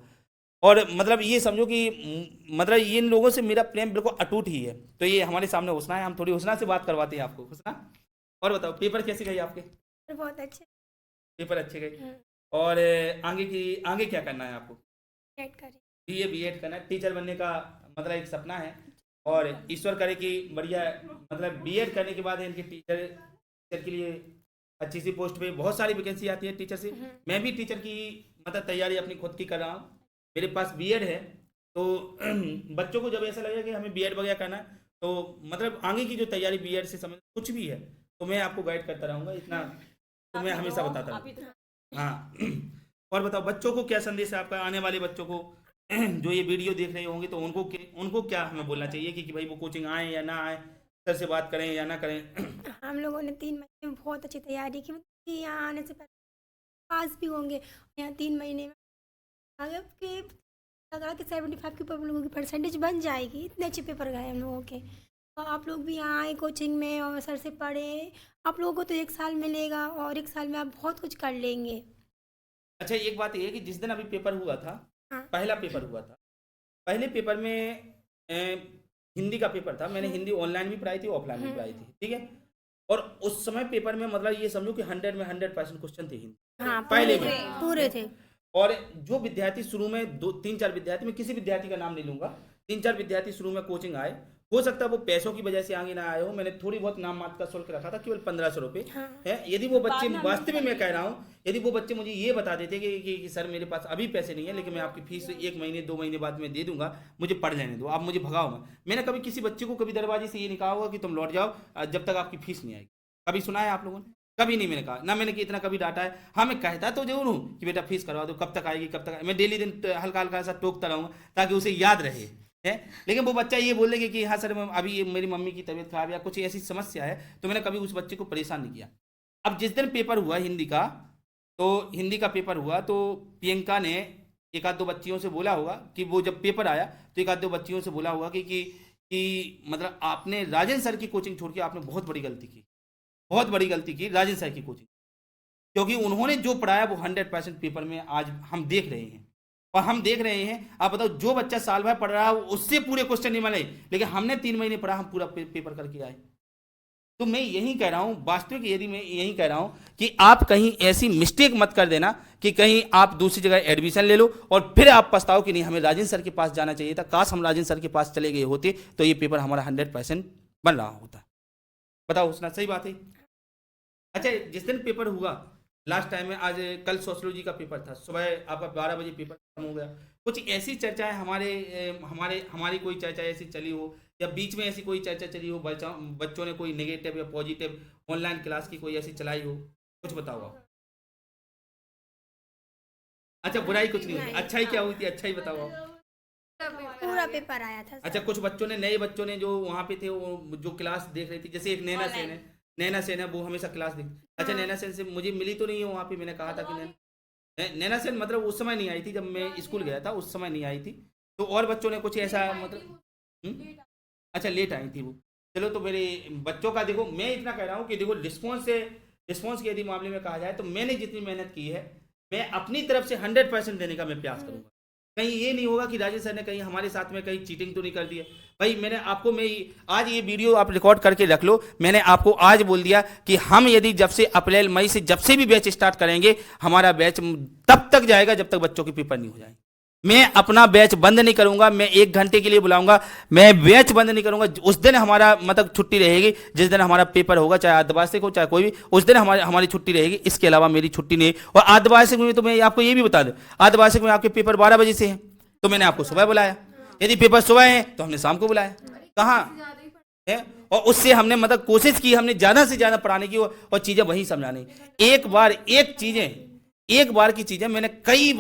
और मतलब ये समझो कि मतलब इन लोगों से मेरा प्रेम बिल्कुल अटूट ही है। तो ये हमारे सामने हुस्ना है, हम थोड़ी हुस्ना से बात करवाते हैं आपको। हुस्ना, और बताओ पेपर कैसे गए आपके? बहुत अच्छे। पेपर अच्छे गए। और आगे क्या करना है आपको? बीएड करना है, टीचर बनने का मतलब एक सपना है, और ईश्वर करे कि बढ़िया मतलब बीएड करने के बाद इनके टीचर के लिए अच्छी सी पोस्ट पे बहुत सारी वैकेंसी आती है टीचर से। मैं भी टीचर की मतलब तैयारी अपनी खुद की कर रहा हूँ, मेरे पास बीएड है। तो बच्चों को जब ऐसा लगेगा कि हमें बीएड वगैरह करना है, तो मतलब आगे की जो तैयारी बीएड से समझ कुछ भी है तो मैं आपको गाइड करता रहूँगा, इतना तो मैं हमेशा बताता रहूँ। हाँ, और बताओ बच्चों को क्या संदेश है आपका, आने वाले बच्चों को जो ये वीडियो देख रहे होंगे, तो उनको क्या हमें बोलना चाहिए कि भाई वो कोचिंग आए या ना आए, सर से बात करें या ना करें? हम लोगों ने 3 महीने में बहुत अच्छी तैयारी की, मतलब कि यहाँ आने से पहले पास भी होंगे। यहाँ 3 महीने में अगर के लग रहा कि 75 के ऊपर हम लोगों की परसेंटेज बन जाएगी, इतने अच्छे पेपर गए हम लोगों के। तो आप लोग भी यहाँ आए कोचिंग में और सर से पढ़े, आप लोगों को तो 1 साल मिलेगा और 1 साल में आप बहुत कुछ कर लेंगे। अच्छा, एक बात ये है कि जिस दिन अभी पेपर हुआ था, पहला पेपर हुआ था, पहले पेपर में हिंदी का पेपर था। मैंने हिंदी ऑनलाइन भी पढ़ाई थी, ऑफलाइन भी पढ़ाई थी, ठीक है। और उस समय पेपर में मतलब ये समझो कि 100 में 100% क्वेश्चन थे हिंदी, पहले में पूरे थे। और जो विद्यार्थी शुरू में 2-3-4 विद्यार्थी, मैं किसी विद्यार्थी का नाम नहीं लूंगा, 3-4 विद्यार्थी शुरू में कोचिंग आए, हो सकता है वो पैसों की वजह से आगे ना आए हो। मैंने थोड़ी बहुत नाम मात्र का शुल्क रखा था, केवल 1500 रुपये है। यदि वो बच्चे वास्तव में मैं कह रहा हूँ, यदि वो बच्चे मुझे ये बता देते कि सर मेरे पास अभी पैसे नहीं है, लेकिन मैं आपकी फीस 1 महीने 2 महीने बाद में दे दूंगा, मुझे पढ़ लेने दो, आप मुझे भगाओ मत। मैंने कभी किसी बच्चे को कभी दरवाजे से ये नहीं कहा होगा कि तुम लौट जाओ जब तक आपकी फीस नहीं आएगी। कभी सुना है आप लोगों ने? कभी नहीं मैंने कहा, ना मैंने कि इतना कभी डांटा है। हाँ, मैं कहता तो जरूर हूँ कि बेटा फीस करवा दो, कब तक आएगी, कब तक आएगी। मैं डेली दिन हल्का हल्का सा टोकता रहूँगा ताकि उसे याद रहे है। लेकिन वो बच्चा ये बोल देगा कि हाँ सर अभी मेरी मम्मी की तबीयत खराब या कुछ ऐसी समस्या है, तो मैंने कभी उस बच्चे को परेशान नहीं किया। अब जिस दिन पेपर हुआ हिंदी का, तो हिंदी का पेपर हुआ तो प्रियंका ने 1-2 बच्चियों से बोला होगा कि वो जब पेपर आया तो 1-2 बच्चियों से बोला होगा कि मतलब आपने राजेंद्र सर की कोचिंग छोड़ के आपने बहुत बड़ी गलती की, बहुत बड़ी गलती की राजेंद्र सर की कोचिंग, क्योंकि उन्होंने जो पढ़ाया वो 100% पेपर में आज हम देख रहे हैं। और हम देख रहे हैं, आप बताओ जो बच्चा साल भर पढ़ रहा है उससे पूरे क्वेश्चन नहीं बने, लेकिन हमने 3 महीने पढ़ा, हम पूरा पेपर करके आए। तो मैं यही कह रहा हूं, वास्तविक यदि मैं यही कह रहा हूं कि आप कहीं ऐसी मिस्टेक मत कर देना कि कहीं आप दूसरी जगह एडमिशन ले लो और फिर आप पछताओ कि नहीं हमें राजेंद्र सर के पास जाना चाहिए था, काश हम राजेंद्र सर के पास चले गए होते तो ये पेपर हमारा 100% बन रहा होता। बताओ उसना सही बात है। अच्छा, जिस दिन पेपर हुआ लास्ट टाइम में, आज कल सोशियोलॉजी का पेपर था, सुबह आपका 12 बजे पेपर खत्म हो गया। कुछ ऐसी चर्चाएं हमारी कोई चर्चा ऐसी चली हो या बीच में ऐसी कोई चर्चा चली हो, बच्चों ने कोई नेगेटिव या पॉजिटिव ऑनलाइन क्लास की कोई ऐसी चलाई हो, कुछ बताओ आप। अच्छा, बुराई कुछ नहीं हुई, अच्छाई क्या हुई थी, अच्छाई बताओ आप। पूरा पेपर आया था। अच्छा, कुछ बच्चों ने, नए बच्चों ने जो वहाँ पे थे, वो जो क्लास देख रही थी, जैसे एक नैना सेन है, नैना सेन है, वो हमेशा क्लास देख। अच्छा, नैना सेन से मुझे मिली तो नहीं है वहाँ पे, मैंने कहा था कि नैना सेन मतलब उस समय नहीं आई थी जब मैं स्कूल गया था, उस समय नहीं आई थी। तो और बच्चों ने कुछ ऐसा मतलब अच्छा लेट आई थी वो। चलो, तो मेरे बच्चों का देखो, मैं इतना कह रहा हूँ कि देखो रिस्पॉन्स के यदि मामले में कहा जाए तो मैंने जितनी मेहनत की है, मैं अपनी तरफ से 100% देने का मैं प्रयास करूँगा। कहीं ये नहीं होगा कि राजेश सर ने कहीं हमारे साथ में कहीं चीटिंग तो नहीं कर दी है। भाई मैंने आपको, मैं आज ये वीडियो आप रिकॉर्ड करके रख लो, मैंने आपको आज बोल दिया कि हम यदि जब से अप्रैल मई से जब से भी बैच स्टार्ट करेंगे, हमारा बैच तब तक जाएगा जब तक बच्चों के पेपर नहीं हो जाए। मैं अपना बैच बंद नहीं करूंगा, मैं 1 घंटे के लिए बुलाऊंगा, मैं बैच बंद नहीं करूंगा। उस दिन हमारा मतलब छुट्टी रहेगी, जिस दिन हमारा पेपर होगा, चाहे आदिवासिक हो चाहे कोई भी, उस दिन हमारी छुट्टी रहेगी। इसके अलावा मेरी छुट्टी नहीं है। और आदिवासिक में तो मैं आपको ये भी बता दूं, आदिवासिक में आपके पेपर 12 बजे से हैं, तो मैंने आपको सुबह बुलाया। यदि पेपर सुबह है तो हमने शाम को बुलाया। कहाँ है? और उससे हमने मतलब कोशिश की, हमने ज़्यादा से ज़्यादा पढ़ाने की और चीज़ें वही समझाने। एक बार की चीज़ें मैंने कई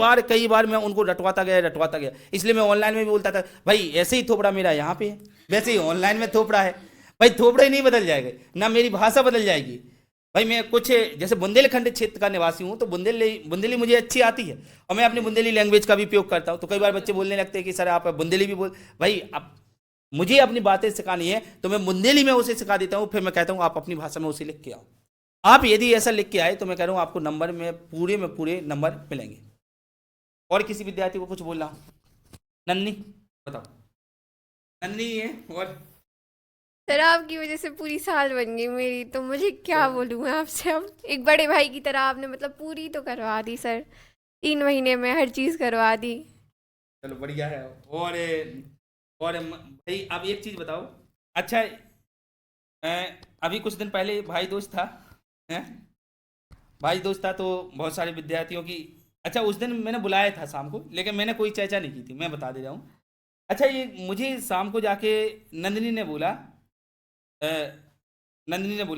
बार मैं उनको रटवाता गया। इसलिए मैं ऑनलाइन में भी बोलता था, भाई ऐसे ही थोपड़ा मेरा यहाँ पे है, वैसे ही ऑनलाइन में थोपड़ा है। भाई थोपड़ा ही नहीं बदल जाएगा, ना मेरी भाषा बदल जाएगी। भाई मैं कुछ जैसे बुंदेलखंड क्षेत्र का निवासी हूँ, तो बुंदेली मुझे अच्छी आती है और मैं अपनी बुंदेली लैंग्वेज का भी उपयोग करता हूँ। तो कई बार बच्चे बोलने लगते हैं कि सर आप बुंदेली भी बोल। भाई अब मुझे अपनी बातें सिखानी है तो मैं बुंदेली में उसे सिखा देता हूँ, फिर मैं कहता हूँ आप अपनी भाषा में उसे लिख के आओ। आप यदि ऐसा लिख के आए तो मैं कह रहा हूँ आपको नंबर में पूरे नंबर मिलेंगे। और किसी विद्यार्थी को कुछ बोलना हो? नंदनी बताओ। नंदनी है। और सर आपकी वजह से पूरी साल बन गई मेरी, तो मुझे क्या बोलूँ मैं आपसे। अब एक बड़े भाई की तरह आपने मतलब पूरी तो करवा दी सर, 3 महीने में हर चीज़ करवा दी। चलो बढ़िया है। और भाई अब एक चीज़ बताओ। अच्छा अभी कुछ दिन पहले भाई दोस्त था तो बहुत सारे विद्यार्थियों की, अच्छा उस दिन मैंने बुलाया था शाम को, लेकिन मैंने कोई चर्चा नहीं की थी, मैं बता दे रहा हूँ। अच्छा ये मुझे शाम को जाके नंदिनी ने बोला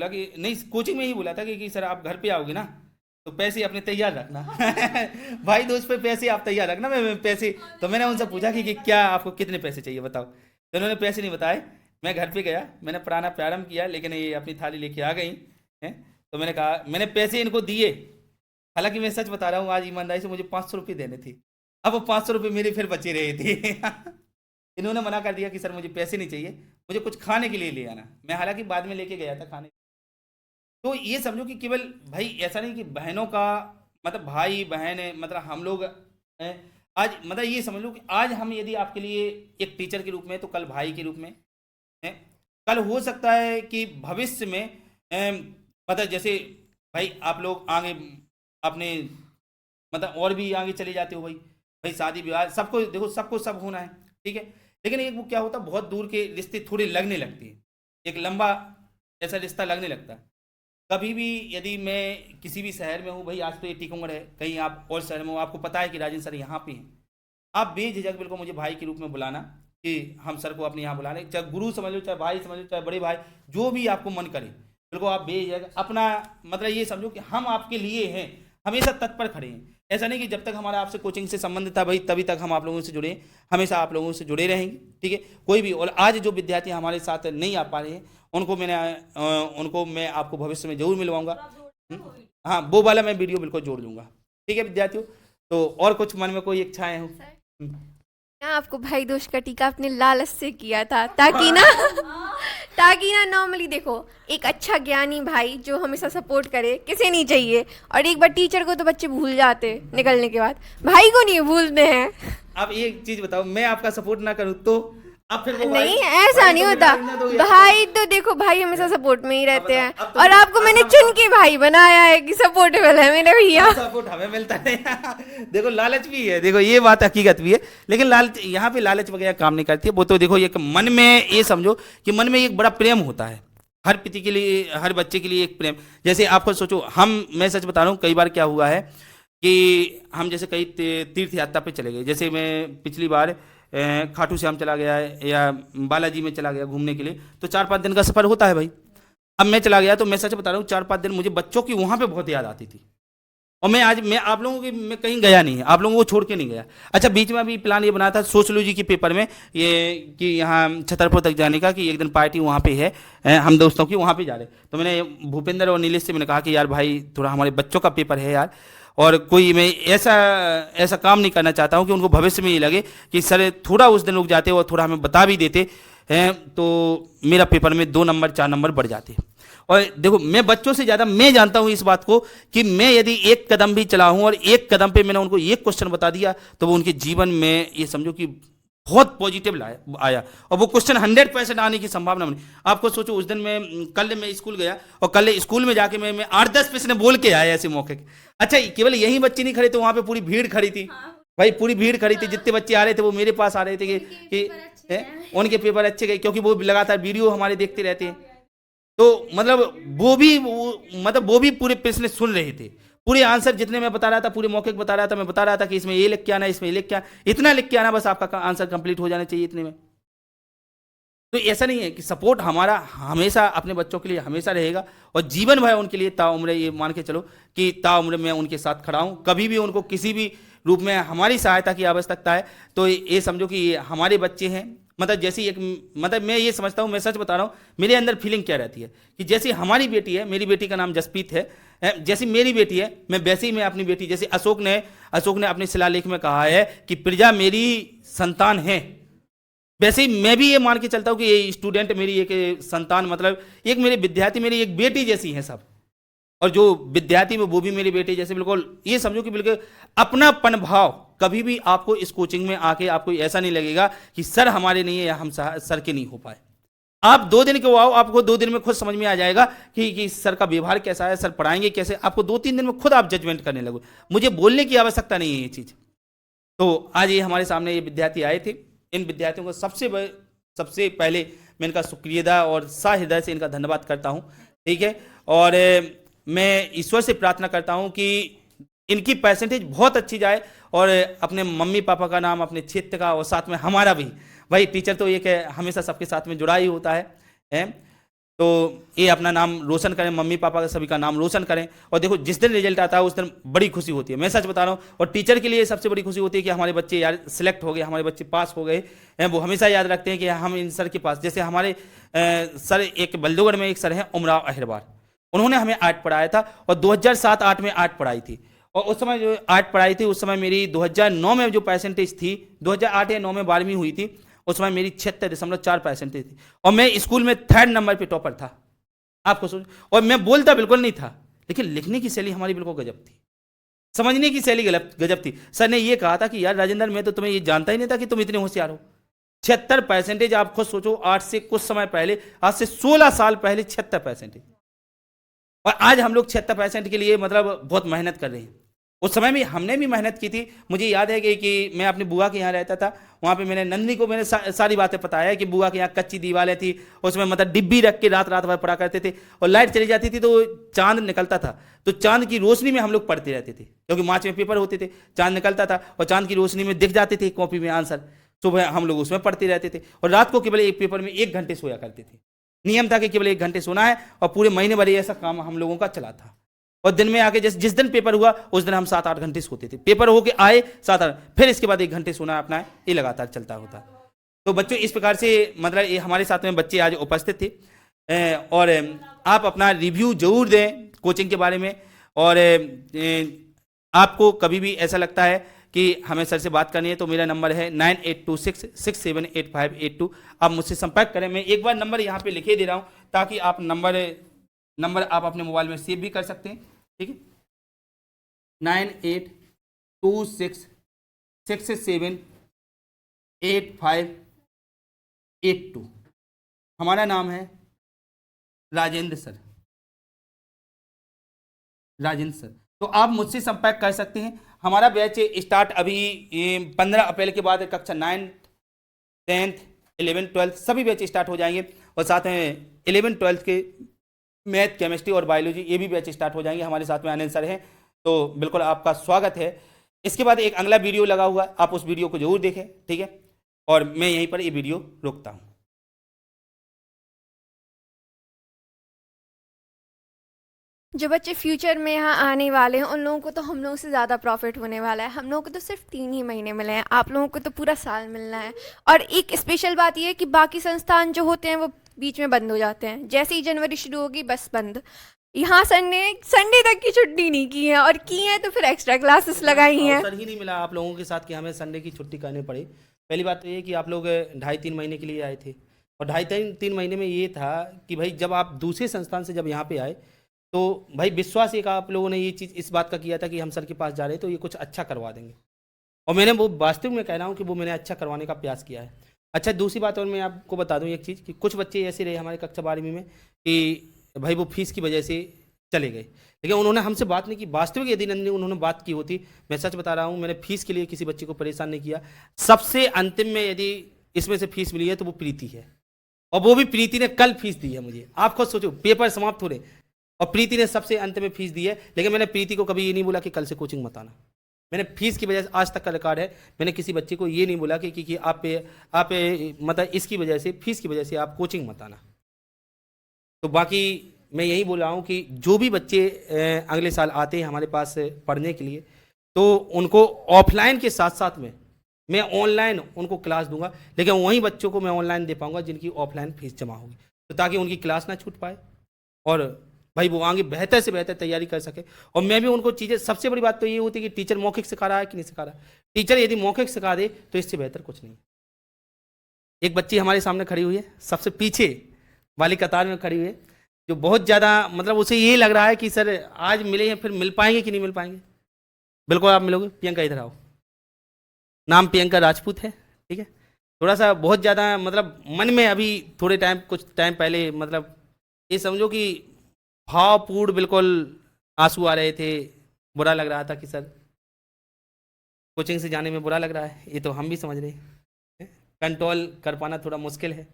कि नहीं, कोचिंग में ही बोला था कि सर आप घर पे आओगे ना तो पैसे अपने तैयार रखना। भाई दोस्त पे पैसे आप तैयार रखना, मैं पैसे। तो मैंने उनसे पूछा कि क्या आपको कितने पैसे चाहिए बताओ, तो उन्होंने पैसे नहीं बताए। मैं घर पे गया, मैंने पढ़ाना प्रारंभ किया, लेकिन ये अपनी थाली लेके आ गई हैं। तो मैंने कहा, मैंने पैसे इनको दिए, हालांकि मैं सच बता रहा हूँ, आज ईमानदारी से मुझे 500 रुपये देने थे। अब वो 500 रुपये मेरे फिर बचे रहे थे। इन्होंने मना कर दिया कि सर मुझे पैसे नहीं चाहिए, मुझे कुछ खाने के लिए ले आना। मैं हालांकि बाद में लेके गया था खाने। तो ये समझो कि केवल भाई ऐसा नहीं कि बहनों का मतलब भाई बहन है, मतलब हम लोग आज मतलब ये समझ लो कि आज हम यदि आपके लिए एक टीचर के रूप में, तो कल भाई के रूप में हैं। कल हो सकता है कि भविष्य में मतलब जैसे भाई आप लोग आगे अपने मतलब और भी आगे चले जाते हो। भाई शादी विवाह सबको देखो, सबको सब होना है, ठीक है। लेकिन एक वो क्या होता है, बहुत दूर के रिश्ते थोड़े लगने लगते हैं, एक लंबा ऐसा रिश्ता लगने लगता है। कभी भी यदि मैं किसी भी शहर में हूँ, भाई आज तो ये टीकमगढ़ है, कहीं आप और शहर में हो, आपको पता है कि राजेंद्र सर यहाँ पे हैं, आप बेझिझक बिल्कुल मुझे भाई के रूप में बुलाना कि हम सर को अपने यहाँ बुला लें। चाहे गुरु समझ लो, चाहे भाई समझ लो, चाहे बड़े भाई, जो भी आपको मन करे, बिल्कुल आप बेझिझक अपना मतलब ये समझो कि हम आपके लिए हैं, हमेशा तत्पर खड़े हैं। ऐसा नहीं कि जब तक हमारा आपसे कोचिंग से संबंध था भाई तभी तक हम आप लोगों से जुड़े, हमेशा आप लोगों से जुड़े रहेंगे, ठीक है। कोई भी, और आज जो विद्यार्थी हमारे साथ नहीं आ पा रहे हैं उनको मैं आपको भविष्य में जरूर मिलवाऊंगा। हाँ, वो वाला मैं वीडियो बिल्कुल जोड़ दूंगा, ठीक है विद्यार्थियों। तो और कुछ मन में कोई इच्छाएं हो? ना आपको भाई दोस्त का टीका अपने लालच से किया था, ताकि ना नॉर्मली देखो, एक अच्छा ज्ञानी भाई जो हमेशा सपोर्ट करे किसे नहीं चाहिए। और एक बार टीचर को तो बच्चे भूल जाते निकलने के बाद, भाई को नहीं भूलते हैं। अब एक चीज बताओ, मैं आपका सपोर्ट ना करूं तो अब फिर वो नहीं, ऐसा नहीं होता भाई। तो देखो भाई हमेशा सपोर्ट में ही रहते हैं, और आपको मैंने चुन के भाई बनाया है कि सपोर्टेबल है मेरे भैया। सपोर्ट हमें मिलता नहीं। देखो लालच भी है, देखो ये बात हकीकत भी है, लेकिन लालच यहाँ पे लालच वगैरह काम नहीं करती है। वो तो देखो एक मन में ये समझो कि मन में एक बड़ा प्रेम होता है हर पिता के लिए, हर बच्चे के लिए एक प्रेम। जैसे आप खुद सोचो, मैं सच बता रहा हूँ, कई बार क्या हुआ है कि हम जैसे कई तीर्थ यात्रा पे चले गए। जैसे मैं पिछली बार खाटू श्याम चला गया है या बालाजी में चला गया घूमने के लिए, तो 4-5 दिन का सफ़र होता है भाई। अब मैं चला गया तो मैं सच बता रहा हूँ 4-5 दिन मुझे बच्चों की वहाँ पे बहुत याद आती थी। और मैं आप लोगों की मैं कहीं गया नहीं, आप लोगों को छोड़ के नहीं गया। अच्छा, बीच में अभी प्लान ये बना था सोशियोलॉजी के पेपर में ये कि यहाँ छतरपुर तक जाने का, कि एक दिन पार्टी वहाँ पे है, हम दोस्तों की वहाँ पे जा रहे। तो मैंने भूपेंद्र और नीलेश से मैंने कहा कि यार भाई थोड़ा हमारे बच्चों का पेपर है यार, और कोई मैं ऐसा काम नहीं करना चाहता हूँ कि उनको भविष्य में ये लगे कि सर थोड़ा उस दिन रुक जाते और थोड़ा हमें बता भी देते हैं तो मेरा पेपर में 2 नंबर 4 नंबर बढ़ जाते। और देखो मैं बच्चों से ज़्यादा मैं जानता हूँ इस बात को कि मैं यदि एक कदम भी चला हूँ और एक कदम पे मैंने उनको एक क्वेश्चन बता दिया तो वो उनके जीवन में ये समझो कि बहुत पॉजिटिव आया, और वो क्वेश्चन 100% आने की संभावना बनी। आपको सोचो उस दिन कल मैं स्कूल गया और कल स्कूल में जाके मैं 8-10 प्रश्न बोल के आया ऐसे मौके। अच्छा, केवल यही बच्चे नहीं खड़े थे, वहाँ पे पूरी भीड़ खड़ी थी भाई, पूरी भीड़ खड़ी थी। जितने बच्चे आ रहे थे वो मेरे पास आ रहे थे कि उनके पेपर अच्छे गए, क्योंकि वो लगातार वीडियो हमारे देखते रहते हैं। तो मतलब वो भी पूरे प्रश्न सुन रहे थे, पूरे आंसर जितने मैं बता रहा था, पूरे मौके बता रहा था, मैं बता रहा था कि इसमें ये लिख के आना, इसमें लिख के आना, इतना लिख के आना, बस आपका आंसर कंप्लीट हो जाना चाहिए इतने में। तो ऐसा नहीं है कि सपोर्ट हमारा हमेशा अपने बच्चों के लिए हमेशा रहेगा, और जीवन भर उनके लिए ताउम्र, ये मान के चलो कि ताउम्र मैं उनके साथ खड़ा हूँ। कभी भी उनको किसी भी रूप में हमारी सहायता की आवश्यकता है तो ये समझो कि ये हमारे बच्चे हैं। मतलब जैसी एक मतलब मैं ये समझता हूँ, मैं सच बता रहा हूँ, मेरे अंदर फीलिंग क्या रहती है कि जैसी हमारी बेटी है, मेरी बेटी का नाम जसप्रीत है, जैसी मेरी बेटी है मैं वैसे ही मैं अपनी बेटी, जैसे अशोक ने अपने शिलालेख में कहा है कि प्रजा मेरी संतान है, वैसे ही मैं भी ये मान के चलता हूँ कि ये स्टूडेंट मेरी एक संतान, मतलब एक मेरे विद्यार्थी मेरी एक बेटी जैसी हैं सब, और जो विद्यार्थी में वो भी मेरे बेटे जैसे। बिल्कुल ये समझो कि बिल्कुल अपनापन भाव, कभी भी आपको इस कोचिंग में आके आपको ऐसा नहीं लगेगा कि सर हमारे नहीं है या हम सर के नहीं हो पाए। आप 2 दिन के आओ, आपको 2 दिन में खुद समझ में आ जाएगा कि सर का व्यवहार कैसा है, सर पढ़ाएंगे कैसे, आपको 2-3 दिन में खुद आप जजमेंट करने लगो। मुझे बोलने की आवश्यकता नहीं है ये चीज़। तो आज ये हमारे सामने ये विद्यार्थी आए थे, इन विद्यार्थियों को सबसे पहले मैं इनका शुक्रिया और सहृदय से इनका धन्यवाद करता हूँ, ठीक है। और मैं ईश्वर से प्रार्थना करता हूँ कि इनकी परसेंटेज बहुत अच्छी जाए, और अपने मम्मी पापा का नाम, अपने क्षेत्र का, और साथ में हमारा भी, भाई टीचर तो एक है हमेशा सबके साथ में जुड़ा ही होता है। तो ये अपना नाम रोशन करें, मम्मी पापा का सभी का नाम रोशन करें। और देखो जिस दिन रिजल्ट आता है उस दिन बड़ी खुशी होती है, मैं सच बता रहा हूँ। और टीचर के लिए सबसे बड़ी खुशी होती है कि हमारे बच्चे यार सिलेक्ट हो गए, हमारे बच्चे पास हो गए हैं। वो हमेशा याद रखते हैं कि हम इन सर के पास, जैसे हमारे सर एक बल्दोगढ़ में एक सर हैं उमराव अहिरबार, उन्होंने हमें आर्ट पढ़ाया था, और 2007-8 में आर्ट पढ़ाई थी। और उस समय जो आर्ट पढ़ाई थी उस समय मेरी 2009 में जो परसेंटेज थी, 2008 या 9 में 12वीं हुई थी, उस समय मेरी 76.4% थी, और मैं स्कूल में 3rd नंबर पे टॉपर था। आपको सोच, और मैं बोलता बिल्कुल नहीं था, लेकिन लिखने की शैली हमारी बिल्कुल गजब थी, समझने की शैली गजब थी। सर ने ये कहा था कि यार राजेंद्र, मैं तो तुम्हें ये जानता ही नहीं था कि तुम इतने होशियार हो। 76%, आप खुद सोचो, आज से कुछ समय पहले, आज से 16 साल पहले 76%, और आज हम लोग 76% के लिए मतलब बहुत मेहनत कर रहे हैं। उस समय भी हमने भी मेहनत की थी। मुझे याद है कि मैं अपनी बुआ के यहाँ रहता था, वहाँ पे मैंने नंदनी को मैंने सारी बातें बताया कि बुआ के यहाँ कच्ची दीवारें थी, उसमें मतलब डिब्बी रख के रात भर पढ़ा करते थे, और लाइट चली जाती थी तो चांद निकलता था, तो चांद की रोशनी में हम लोग पढ़ते रहते थे, क्योंकि मार्च में पेपर होते थे, चांद निकलता था और चांद की रोशनी में दिख जाते थे कॉपी में आंसर। सुबह हम लोग उसमें पढ़ते रहते थे, और रात को केवल एक पेपर में 1 घंटे सोया करते थे। नियम था कि केवल 1 घंटे सोना है, और पूरे महीने भर ऐसा काम हम लोगों का चला था। और दिन में आके जिस दिन पेपर हुआ उस दिन हम 7-8 घंटे सोते थे। पेपर होके आए 7-8, फिर इसके बाद 1 घंटे सोना अपना, ये लगातार चलता होता। तो बच्चों इस प्रकार से मतलब ये हमारे साथ में बच्चे आज उपस्थित थे। और आप अपना रिव्यू जरूर दें कोचिंग के बारे में, और आपको कभी भी ऐसा लगता है कि हमें सर से बात करनी है तो मेरा नंबर है 9826678582। आप मुझसे संपर्क करें। मैं एक बार नंबर यहाँ पे लिखे दे रहा हूँ ताकि आप नंबर आप अपने मोबाइल में सेव भी कर सकते हैं, ठीक है। 9826678582। हमारा नाम है राजेंद्र सर। तो आप मुझसे संपर्क कर सकते हैं। हमारा बैच स्टार्ट अभी 15 अप्रैल के बाद कक्षा 9th 10th 11th 12th सभी बैच स्टार्ट हो जाएंगे, और साथ में 11th 12th के मैथ, केमिस्ट्री और बायोलॉजी ये भी बैच स्टार्ट हो जाएंगे। हमारे साथ में आनंद सर हैं, तो बिल्कुल आपका स्वागत है। इसके बाद एक अगला वीडियो लगा हुआ, आप उस वीडियो को जरूर देखें, ठीक है। और मैं यहीं पर ये वीडियो रोकता हूँ। जो बच्चे फ्यूचर में यहाँ आने वाले हैं उन लोगों को तो हम लोगों से ज़्यादा प्रॉफिट होने वाला है। हम लोगों को तो सिर्फ 3 ही महीने मिले हैं, आप लोगों को तो पूरा साल मिलना है। और एक स्पेशल बात ये है कि बाकी संस्थान जो होते हैं वो बीच में बंद हो जाते हैं, जैसे ही जनवरी शुरू होगी बस बंद। यहाँ सर ने संडे तक की छुट्टी नहीं की है, और की है तो फिर एक्स्ट्रा क्लासेस लगाई हैं। अवसर ही नहीं मिला आप लोगों के साथ कि हमें संडे की छुट्टी करनी पड़े। पहली बात तो ये कि आप लोग 2.5-3 महीने के लिए आए थे, और 2.5-3 महीने में ये था कि भाई जब आप दूसरे संस्थान से जब यहाँ पे आए तो भाई विश्वास एक आप लोगों ने ये चीज़ इस बात का किया था कि हम सर के पास जा रहे हैं तो ये कुछ अच्छा करवा देंगे, और मैंने वो वास्तविक में कह रहा हूँ कि वो मैंने अच्छा करवाने का प्रयास किया है। अच्छा, दूसरी बात और मैं आपको बता दूँ एक चीज़ कि कुछ बच्चे ऐसे रहे हमारे कक्षा 12वीं में कि भाई वो फीस की वजह से चले गए, लेकिन उन्होंने हमसे बात नहीं की। वास्तविक यदि नंदिनी उन्होंने बात की होती, मैं सच बता रहा हूँ, मैंने फीस के लिए किसी बच्चे को परेशान नहीं किया। सबसे अंतिम में यदि इसमें से फीस मिली है तो वो प्रीति है, और वो भी प्रीति ने कल फीस दी है मुझे। आप खुद सोचो, पेपर समाप्त हो रहे और प्रीति ने सबसे अंत में फीस दी है, लेकिन मैंने प्रीति को कभी ये नहीं बोला कि कल से कोचिंग मत आना। मैंने फीस की वजह से, आज तक का रिकॉर्ड है, मैंने किसी बच्चे को ये नहीं बोला कि आप मतलब इसकी वजह से, फीस की वजह से आप कोचिंग मत आना। तो बाकी मैं यही बोल रहा हूँ कि जो भी बच्चे अगले साल आते हैं हमारे पास पढ़ने के लिए, तो उनको ऑफलाइन के साथ साथ में मैं ऑनलाइन उनको क्लास दूंगा, लेकिन वही बच्चों को मैं ऑनलाइन दे पाऊंगा जिनकी ऑफलाइन फीस जमा होगी, तो ताकि उनकी क्लास ना छूट पाए और भाई वो आगे बेहतर से बेहतर तैयारी कर सके। और मैं भी उनको चीज़ें, सबसे बड़ी बात तो ये होती है कि टीचर मौखिक सिखा रहा है कि नहीं सिखा रहा। टीचर यदि मौखिक सिखा दे तो इससे बेहतर कुछ नहीं। एक बच्ची हमारे सामने खड़ी हुई है, सबसे पीछे वाली कतार में खड़ी हुई है, जो बहुत ज़्यादा मतलब उसे ये लग रहा है कि सर आज मिले हैं फिर मिल पाएंगे कि नहीं मिल पाएंगे। बिल्कुल आप मिलोगे। प्रियंका इधर आओ। नाम प्रियंका राजपूत है, ठीक है। थोड़ा सा बहुत ज़्यादा मतलब मन में अभी थोड़े टाइम, कुछ टाइम पहले मतलब ये समझो कि भावपूर्ण बिल्कुल आंसू आ रहे थे, बुरा लग रहा था कि सर कोचिंग से जाने में बुरा लग रहा है। ये तो हम भी समझ रहे हैं, कंट्रोल कर पाना थोड़ा मुश्किल है,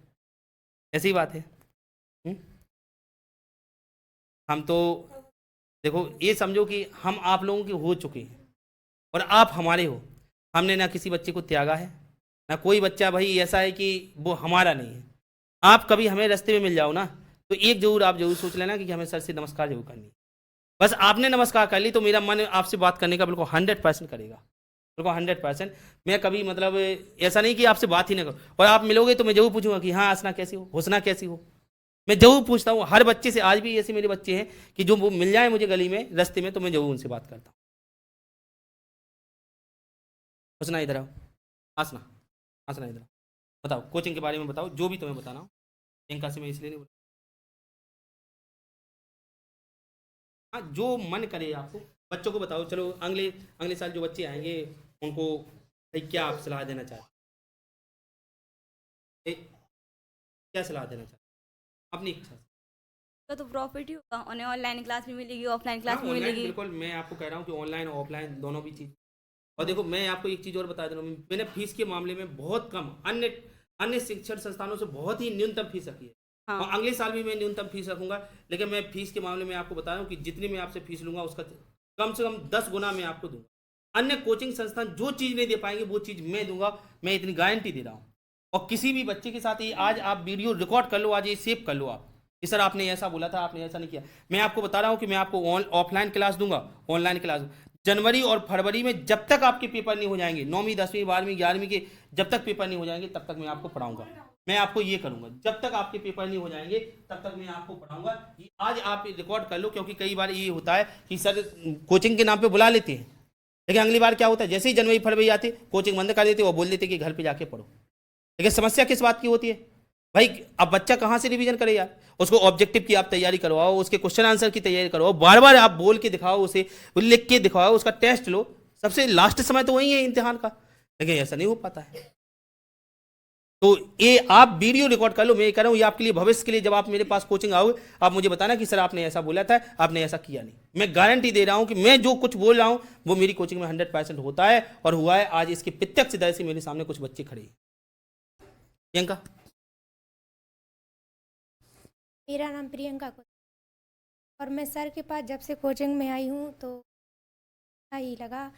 ऐसी बात है। हम तो देखो ये समझो कि हम आप लोगों के हो चुके हैं और आप हमारे हो। हमने ना किसी बच्चे को त्यागा है, ना कोई बच्चा भाई ऐसा है कि वो हमारा नहीं है। आप कभी हमें रास्ते में मिल जाओ ना, तो एक जरूर आप जरूर सोच लेना कि हमें सर से नमस्कार जरूर करनी है। बस आपने नमस्कार कर ली तो मेरा मन आपसे बात करने का बिल्कुल 100% करेगा, बिल्कुल 100%। मैं कभी मतलब ऐसा नहीं कि आपसे बात ही ना करूँ, और आप मिलोगे तो मैं जरूर पूछूंगा कि हाँ हंसना कैसी हो, हुसना कैसी हो। मैं जरूर पूछता हूँ हर बच्चे से। आज भी ऐसे मेरे बच्चे हैं कि जो वो मिल जाए मुझे गली में, रास्ते में, तो मैं जरूर उनसे बात करता हूँ। हुसना इधर आओ, हंसना, हंसना इधर आओ। बताओ कोचिंग के बारे में बताओ, जो भी तुम्हें बताना हो। प्रियंका से मैं इसलिए नहीं बोला, हाँ जो मन करे आपको बच्चों को बताओ। चलो अगले साल जो बच्चे आएंगे उनको भाई क्या आप सलाह देना चाहते, क्या सलाह देना चाहते अपनी इच्छा से? तो प्रॉफिट ही होगा, उन्हें ऑनलाइन क्लास भी मिलेगी, ऑफलाइन क्लास हाँ, भी ऑनलाइन मिलेगी। बिल्कुल, मैं आपको कह रहा हूँ कि ऑनलाइन और ऑफलाइन दोनों भी चीज़। और देखो मैं आपको एक चीज़ और बता दे रहा हूँ, मैंने फीस के मामले में बहुत कम अन्य शिक्षण संस्थानों से बहुत ही न्यूनतम फीस रखी है। हाँ। और अगले साल भी मैं न्यूनतम फीस रखूंगा, लेकिन मैं फीस के मामले में आपको बता रहा हूँ कि जितनी मैं आपसे फीस लूंगा उसका कम से कम 10 गुना मैं आपको दूंगा। अन्य कोचिंग संस्थान जो चीज़ नहीं दे पाएंगे वो चीज़ मैं दूंगा, मैं इतनी गारंटी दे रहा हूँ। और किसी भी बच्चे के साथ ये आज आप वीडियो रिकॉर्ड कर लो, आज ये सेव कर लो आप कि सर आपने ऐसा बोला था, आपने ऐसा नहीं किया। मैं आपको बता रहा हूँ कि मैं आपको ऑफलाइन क्लास दूंगा, ऑनलाइन क्लास जनवरी और फरवरी में जब तक आपके पेपर नहीं हो जाएंगे, 9वीं 10वीं 12वीं 11वीं के जब तक पेपर नहीं हो जाएंगे तब तक मैं आपको पढ़ाऊंगा। मैं आपको ये करूंगा, जब तक आपके पेपर नहीं हो जाएंगे तब तक मैं आपको पढ़ाऊंगा। आज आप रिकॉर्ड कर लो, क्योंकि कई बार ये होता है कि सर कोचिंग के नाम पे बुला लेते हैं, लेकिन अगली बार क्या होता है, जैसे ही जनवरी फरवरी आते कोचिंग बंद कर देते और बोल देते कि घर पे जाके पढ़ो। लेकिन समस्या किस बात की होती है भाई, अब बच्चा कहाँ से रिवीजन करे यार। उसको ऑब्जेक्टिव की आप तैयारी करवाओ, उसके क्वेश्चन आंसर की तैयारी करवाओ, बार बार आप बोल के दिखाओ, उसे लिख के दिखाओ, उसका टेस्ट लो। सबसे लास्ट समय तो वही है इम्तिहान का, लेकिन ऐसा नहीं हो पाता है। तो ये आप वीडियो रिकॉर्ड कर लो, मैं ये कह रहा हूँ ये आपके लिए भविष्य के लिए, जब आप मेरे पास कोचिंग आओगे आप मुझे बताना कि सर आपने ऐसा बोला था, आपने ऐसा किया नहीं। मैं गारंटी दे रहा हूँ कि मैं जो कुछ बोल रहा हूँ वो मेरी कोचिंग में 100% होता है और हुआ है। आज इसके प्रत्यक्ष दर से मेरे सामने कुछ बच्चे खड़े हैं। प्रियंका, मेरा नाम प्रियंका और मैं सर के पास जब से कोचिंग में आई हूँ तो ही लगा।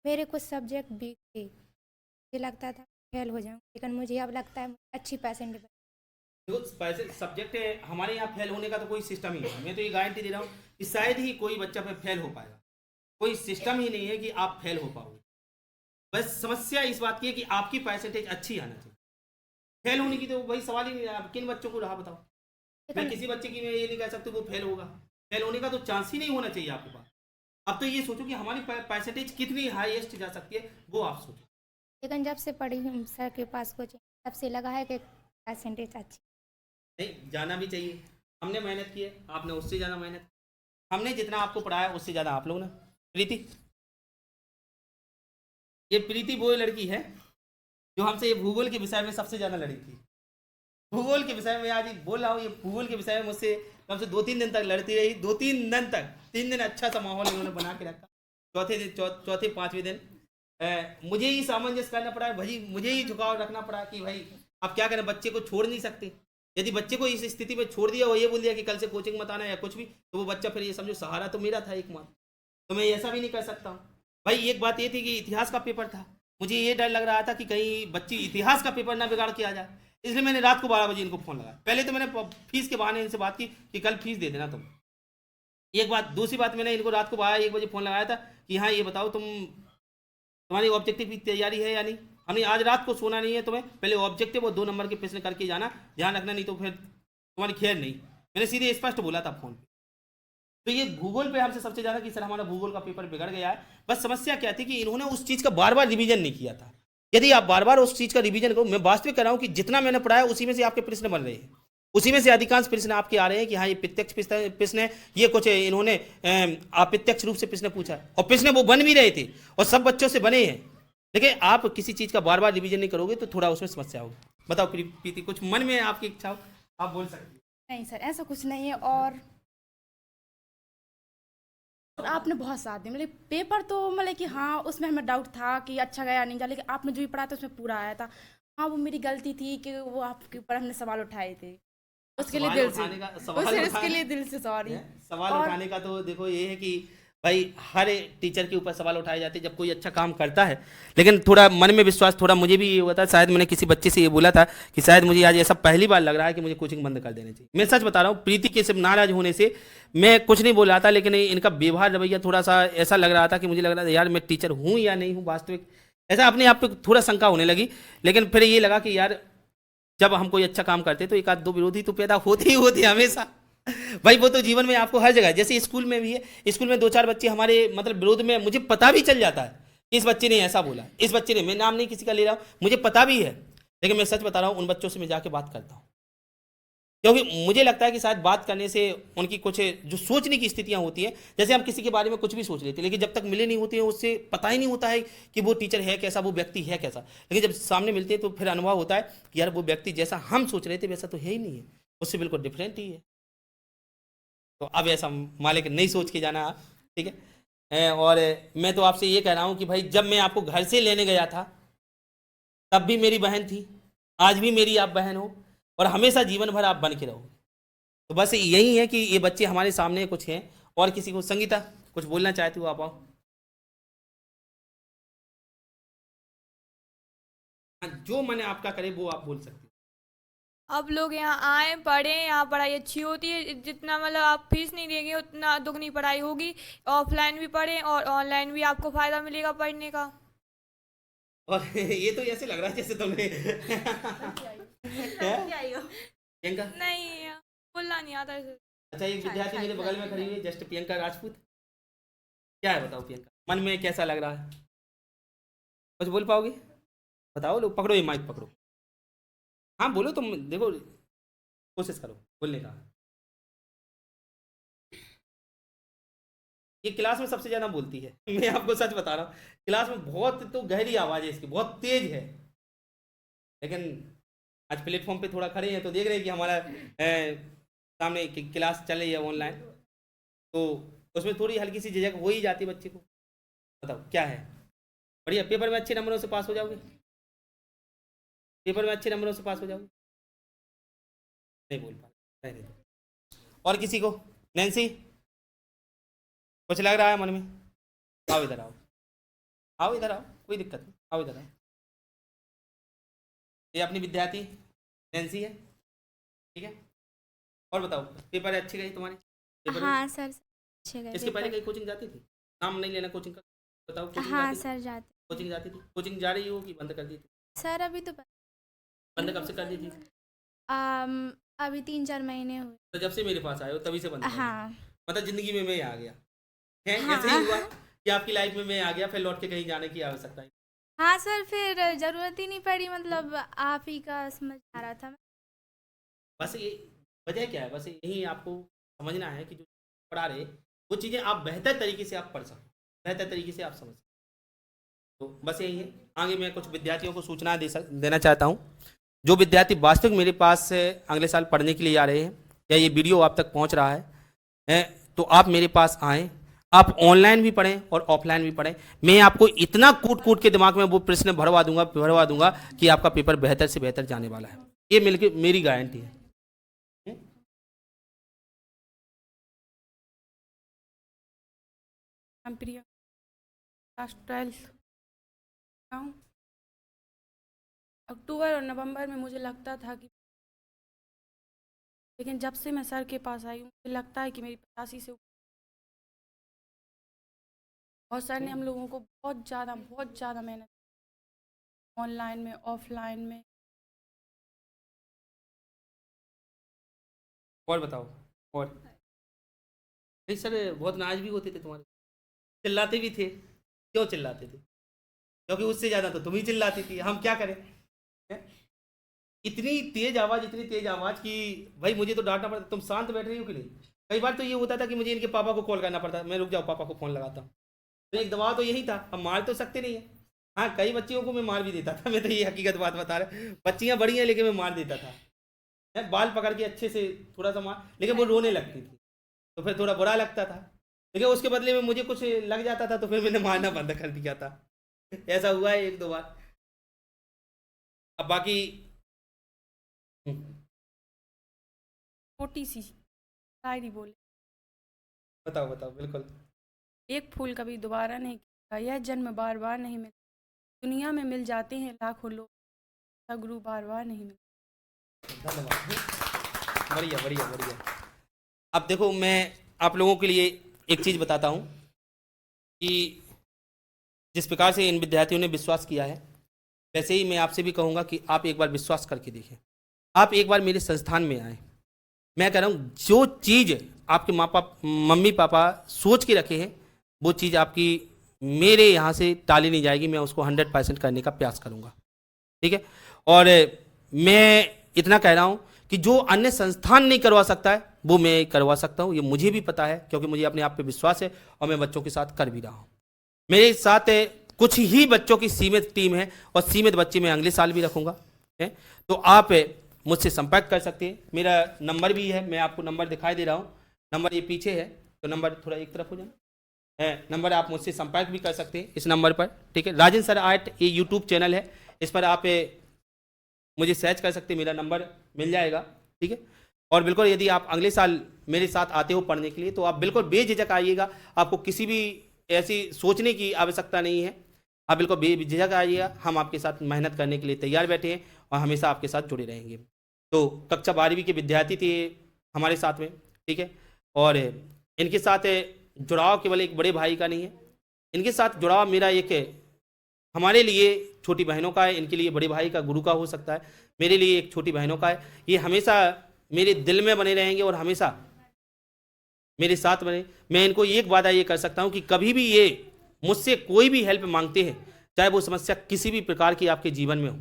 मेरे कुछ सब्जेक्ट वीक थे, मुझे लगता था फेल हो जाऊँ, लेकिन मुझे अब लगता है अच्छी परसेंटेज। सब्जेक्ट है हमारे यहाँ फेल होने का तो कोई सिस्टम ही नहीं है। मैं तो ये गारंटी दे रहा हूँ कि शायद ही कोई बच्चा फिर फेल हो पाएगा। कोई सिस्टम ही नहीं है कि आप फेल हो पाओगे। बस समस्या इस बात की है कि आपकी परसेंटेज अच्छी आना चाहिए। फेल होने की तो वही सवाल ही नहीं रहा। किन बच्चों को रहा बताओ? मैं किसी बच्चे की मैं ये नहीं कह सकता वो फेल होगा। फेल होने का तो चांस ही नहीं होना चाहिए आपके पास। अब तो ये सोचो कि हमारी परसेंटेज कितनी हाईएस्ट जा सकती है, वो आप सोचो। लेकिन जब से पढ़ी हूँ सर के पास कोचिंग, तब से लगा है कि परसेंटेज अच्छी। नहीं, जाना भी चाहिए। हमने मेहनत की है, आपने उससे ज़्यादा मेहनत। हमने जितना आपको पढ़ाया उससे ज़्यादा आप लोग ने। प्रीति, ये प्रीति वो लड़की है जो हमसे ये भूगोल के विषय में सबसे ज़्यादा लड़ी थी। भूगोल के विषय में आज ये बोल रहा हूँ, ये भूगोल के विषय में मुझसे कम से 2-3 दिन तक लड़ती रही। 2-3 दिन तक, 3 दिन अच्छा सा माहौल इन्होंने बना के रखा। चौथे 5वें दिन मुझे ही सामंजस्य करना पड़ा भाई, मुझे ही झुकाव रखना पड़ा कि भाई आप क्या करें, बच्चे को छोड़ नहीं सकते। यदि बच्चे को इस स्थिति में छोड़ दिया और ये बोल दिया कि कल से कोचिंग मत आना या कुछ भी, तो वो बच्चा फिर ये समझो सहारा तो मेरा था एकमात्र, तो मैं ऐसा भी नहीं कर सकता हूँ। भाई एक बात ये थी कि इतिहास का पेपर था, मुझे ये डर लग रहा था कि कहीं बच्ची इतिहास का पेपर ना बिगाड़ के आ जाए, इसलिए मैंने रात को 12 बजे इनको फ़ोन लगाया। पहले तो मैंने फीस के बहाने इनसे बात की कि कल फीस दे देना तुम, एक बात। दूसरी बात, मैंने इनको रात को 1 बजे फ़ोन लगाया था कि हाँ ये बताओ तुम्हारी ऑब्जेक्टिव की तैयारी है या नहीं। हमने आज रात को सोना नहीं है, तुम्हें पहले ऑब्जेक्टिव और 2 नंबर के प्रश्न करके जाना, ध्यान रखना, नहीं तो फिर तुम्हारी खैर नहीं। मैंने सीधे स्पष्ट बोला था फ़ोन पे। तो ये भूगोल पे हमसे सबसे ज़्यादा कि सर हमारा भूगोल का पेपर बिगड़ गया है। बस समस्या क्या थी कि इन्होंने उस चीज़ का बार बार रिवीजन नहीं किया था। यदि आप बार बार उस चीज़ का रिवीजन करो, मैं वास्तविक कर रहा हूँ कि जितना मैंने पढ़ाया उसी में से आपके प्रश्न बन रहे हैं, उसी में से अधिकांश प्रश्न आपके आ रहे हैं कि हाँ ये प्रत्यक्ष प्रश्न है, ये कुछ इन्होंने अप्रत्यक्ष रूप से प्रश्न पूछा है, और प्रश्न वो बन भी रहे थे और सब बच्चों से बने हैं। देखिए आप किसी चीज़ का बार बार रिवीजन नहीं करोगे तो थोड़ा उसमें समस्या होगी। बताओ प्रीति, कुछ मन में आपकी इच्छा हो आप बोल सकते हैं। नहीं सर, ऐसा कुछ नहीं है। और आपने बहुत साथ दिया, मतलब पेपर तो मतलब कि हाँ उसमें हमें डाउट था कि अच्छा गया नहीं गया, लेकिन आपने जो भी पढ़ा था उसमें पूरा आया था। हाँ वो मेरी गलती थी कि वो आपके ऊपर हमने सवाल उठाए थे, उसके लिए दिल से, उसके लिए दिल से सॉरी। सवाल उठाने का तो देखो ये है कि भाई हर टीचर के ऊपर सवाल उठाए जाते हैं जब कोई अच्छा काम करता है, लेकिन थोड़ा मन में विश्वास, थोड़ा मुझे भी ये हुआ था। शायद मैंने किसी बच्चे से ये बोला था कि शायद मुझे आज ऐसा पहली बार लग रहा है कि मुझे कोचिंग बंद कर देनी चाहिए। मैं सच बता रहा हूँ, प्रीति के सिर्फ नाराज होने से मैं कुछ नहीं बोल रहा था, लेकिन इनका व्यवहार रवैया थोड़ा सा ऐसा लग रहा था कि मुझे लग रहा था यार मैं टीचर हूँ या नहीं हूँ वास्तविक, ऐसा अपने आप पे थोड़ा शंका होने लगी। लेकिन फिर ये लगा कि यार जब हम कोई अच्छा काम करते तो एक आध दो विरोधी तो पैदा होते ही होते हमेशा। भाई वो तो जीवन में आपको हर जगह, जैसे स्कूल में भी है, स्कूल में 2-4 बच्चे हमारे मतलब विरोध में, मुझे पता भी चल जाता है इस बच्चे ने ऐसा बोला, इस बच्चे ने, मैं नाम नहीं किसी का ले रहा हूँ, मुझे पता भी है, लेकिन मैं सच बता रहा हूँ उन बच्चों से मैं जाके बात करता हूँ, क्योंकि मुझे लगता है कि शायद बात करने से उनकी कुछ जो सोचने की स्थितियाँ होती हैं, जैसे हम किसी के बारे में कुछ भी सोच लेते हैं, लेकिन जब तक मिले नहीं होते हैं उससे पता ही नहीं होता है कि वो टीचर है कैसा, वो व्यक्ति है कैसा। लेकिन जब सामने मिलते हैं तो फिर अनुभव होता है कि यार वो व्यक्ति जैसा हम सोच रहे थे वैसा तो है ही नहीं है, उससे बिल्कुल डिफरेंट ही है। तो अब ऐसा मालिक नहीं सोच के जाना, ठीक है। और मैं तो आपसे ये कह रहा हूँ कि भाई जब मैं आपको घर से लेने गया था तब भी मेरी बहन थी, आज भी मेरी आप बहन हो, और हमेशा जीवन भर आप बन के रहो। तो बस यही है कि ये बच्चे हमारे सामने कुछ हैं। और किसी को, संगीता कुछ बोलना चाहती हो आप आओ। हाँ, जो मन आपका करे वो आप बोल सकते हो। अब लोग यहाँ आए पढ़ें, यहाँ पढ़ाई अच्छी होती है, जितना मतलब आप फीस नहीं देंगे उतना दुगनी पढ़ाई होगी। ऑफलाइन भी पढ़ें और ऑनलाइन भी आपको फ़ायदा मिलेगा पढ़ने का। और ये तो ऐसे लग रहा है जैसे तुमने प्रियंका, नहीं बोलना नहीं आता ऐसे। अच्छा एक विद्यार्थी मेरे बगल में खड़ी हुई है, जस्ट प्रियंका राजपूत, क्या है बताओ प्रियंका, मन में कैसा लग रहा है, कुछ बोल पाओगे? बताओ, लो पकड़ो ये माइक पकड़ो, हाँ बोलो, तुम देखो कोशिश करो बोलने का। ये क्लास में सबसे ज़्यादा बोलती है, मैं आपको सच बता रहा हूँ, क्लास में बहुत तो गहरी आवाज़ है इसकी, बहुत तेज है। लेकिन आज प्लेटफॉर्म पे थोड़ा खड़े हैं तो देख रहे हैं कि हमारा सामने क्लास चल रही है ऑनलाइन, तो उसमें थोड़ी हल्की सी झिझक हो ही जाती है बच्चे को। बताओ क्या है, बढ़िया, पेपर में अच्छे नंबरों से पास हो जाओगे, पेपर में अच्छे नंबरों से पास हो जाओगे, नहीं बोल पा रहे। और किसी को, नैन्सी कुछ लग रहा है मन में, आओ इधर आओ, आओ इधर आओ, कोई दिक्कत नहीं, आओ इधर आओ। ये अपनी विद्यार्थी नैन्सी है, ठीक है। और बताओ पेपर अच्छे गए तुम्हारे? पेपर हाँ सर, अच्छे गए इसके पहले पेपर। कहीं कोचिंग जाती थी? नाम नहीं लेना कोचिंग का, बताओ। कोचिंग हाँ जाती थी? सर जाते। कोचिंग जाती थी? कोचिंग जा रही हो कि बंद कर दी थी? सर अभी तो बंद कब से कर दी थी? अभी 3-4 महीने हुए। तो जब से मेरे पास आए हो तभी से बंद कर दी। हाँ मतलब जिंदगी में मैं आ गया है, हाँ। ऐसे ही हुआ कि आपकी लाइफ में मैं आ गया, फिर लौट के कहीं जाने की आवश्यकता नहीं। हाँ सर फिर ज़रूरत ही नहीं पड़ी, मतलब आप ही का समझ आ रहा था। बस ये वजह क्या है, बस यही आपको समझना है कि जो पढ़ा रहे वो चीज़ें आप बेहतर तरीके से आप पढ़ सको, बेहतर तरीके से आप समझ सको। तो बस यही है। आगे मैं कुछ विद्यार्थियों को सूचना देना चाहता हूँ। जो विद्यार्थी वास्तविक मेरे पास से अगले साल पढ़ने के लिए आ रहे हैं या ये वीडियो आप तक पहुँच रहा है, तो आप मेरे पास आएँ। आप ऑनलाइन भी पढ़ें और ऑफलाइन भी पढ़ें। मैं आपको इतना कूट कूट के दिमाग में वो प्रश्न भरवा दूंगा कि आपका पेपर बेहतर से बेहतर जाने वाला है। ये मिलके मेरी गारंटी है। I'm प्रिया, क्लास 12 का हूँ। अक्टूबर और नवंबर में मुझे लगता था कि, लेकिन जब से मैं सर के पास आई हूँ मुझे लगता है कि मेरी 85 से और सर ने हम लोगों को बहुत ज़्यादा मेहनत ऑनलाइन में ऑफलाइन में। और बताओ। और नहीं सर, बहुत नाज भी होते थे तुम्हारे, चिल्लाते भी थे। क्यों चिल्लाते थे? क्योंकि उससे ज़्यादा तो तुम ही चिल्लाती थी। हम क्या करें? हैं? इतनी तेज आवाज़ कि भाई मुझे तो डांटना पड़ता। तुम शांत बैठ रही हो कि नहीं? कई बार तो ये होता था कि मुझे इनके पापा को कॉल करना पड़ता। मैं रुक जाओ, पापा को फ़ोन लगाता हूँ। तो एक दबाव तो यही था। हम मार तो सकते नहीं है। हाँ, कई बच्चियों को मैं मार भी देता था। मैं तो ये हकीकत बात बता रहा। बच्चियाँ बड़ी हैं लेकिन मैं मार देता था। बाल पकड़ के अच्छे से थोड़ा सा मार, लेकिन वो रोने लगती थी तो फिर थोड़ा बुरा लगता था। लेकिन उसके बदले में मुझे कुछ लग जाता था तो फिर मैंने मारना बंद कर दिया था। ऐसा हुआ है 1-2 बार। अब बाकी छोटी सी शायरी बोले, बताओ बताओ। बिल्कुल। एक फूल कभी दोबारा नहीं खिलता, यह जन्म बार बार नहीं मिलता, दुनिया में मिल जाते हैं लाखों लोग, सगरू बार बार नहीं मिलता। धन्यवाद। बढ़िया बढ़िया बढ़िया। अब देखो, मैं आप लोगों के लिए एक चीज़ बताता हूँ कि जिस प्रकार से इन विद्यार्थियों ने विश्वास किया है, वैसे ही मैं आपसे भी कहूँगा कि आप एक बार विश्वास करके देखें। आप एक बार मेरे संस्थान में आएँ। मैं कह रहा हूँ जो चीज़ आपके मम्मी पापा सोच के रखे हैं वो चीज़ आपकी मेरे यहाँ से टाली नहीं जाएगी। मैं उसको 100% करने का प्रयास करूँगा, ठीक है। और मैं इतना कह रहा हूँ कि जो अन्य संस्थान नहीं करवा सकता है वो मैं करवा सकता हूँ। ये मुझे भी पता है क्योंकि मुझे अपने आप पे विश्वास है और मैं बच्चों के साथ कर भी रहा हूँ। मेरे साथ कुछ ही बच्चों की सीमित टीम है और सीमित बच्चे मैं अगले साल भी रखूँगा, है। तो आप मुझसे संपर्क कर सकते हैं। मेरा नंबर भी है, मैं आपको नंबर दिखाई दे रहा हूँ। नंबर ये पीछे है, तो नंबर थोड़ा एक तरफ हो जाए है। नंबर आप मुझसे संपर्क भी कर सकते हैं इस नंबर पर, ठीक है। राजन सर आर्ट ये यूट्यूब चैनल है, इस पर आप मुझे सर्च कर सकते हैं, मेरा नंबर मिल जाएगा, ठीक है। और बिल्कुल यदि आप अगले साल मेरे साथ आते हो पढ़ने के लिए तो आप बिल्कुल बेझिझक आइएगा। आपको किसी भी ऐसी सोचने की आवश्यकता नहीं है। आप बिल्कुल बेझिझक आइएगा। हम आपके साथ मेहनत करने के लिए तैयार बैठे हैं और हमेशा आपके साथ जुड़े रहेंगे। तो कक्षा 12वीं के विद्यार्थी थे हमारे साथ में, ठीक है। और इनके साथ जुड़ाव केवल एक बड़े भाई का नहीं है, इनके साथ जुड़ाव मेरा एक हमारे लिए छोटी बहनों का है, इनके लिए बड़े भाई का गुरु का हो सकता है, मेरे लिए एक छोटी बहनों का है। ये हमेशा मेरे दिल में बने रहेंगे और हमेशा मेरे साथ बने। मैं इनको एक वादा ये कर सकता हूँ कि कभी भी ये मुझसे कोई भी हेल्प मांगते हैं, चाहे वो समस्या किसी भी प्रकार की आपके जीवन में हो।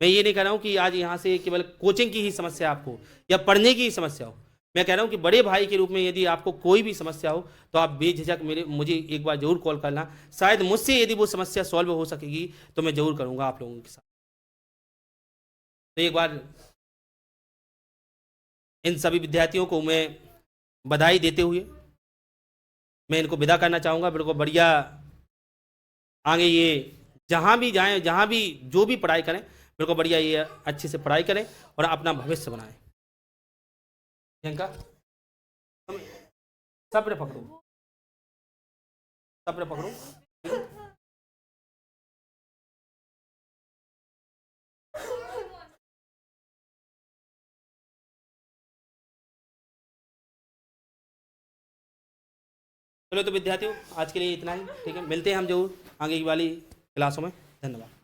मैं ये नहीं कह रहा हूँ कि आज यहाँ से केवल कोचिंग की ही समस्या आपको या पढ़ने की ही समस्या हो। मैं कह रहा हूँ कि बड़े भाई के रूप में यदि आपको कोई भी समस्या हो तो आप बेझिझक मुझे एक बार जरूर कॉल करना। शायद मुझसे यदि वो समस्या सॉल्व हो सकेगी तो मैं जरूर करूँगा आप लोगों के साथ। तो एक बार इन सभी विद्यार्थियों को मैं बधाई देते हुए मैं इनको विदा करना चाहूँगा। बिल्कुल बढ़िया आगे ये जहाँ भी जाएं, जहाँ भी जो भी पढ़ाई करें, बिल्कुल बढ़िया ये अच्छे से पढ़ाई करें और अपना भविष्य बनाएं। प्रियंका सब्र पकड़ो, सब्र पकड़ो। चलो तो विद्यार्थियों आज के लिए इतना ही, ठीक है, मिलते हैं हम जरूर आगे की वाली क्लासों में। धन्यवाद।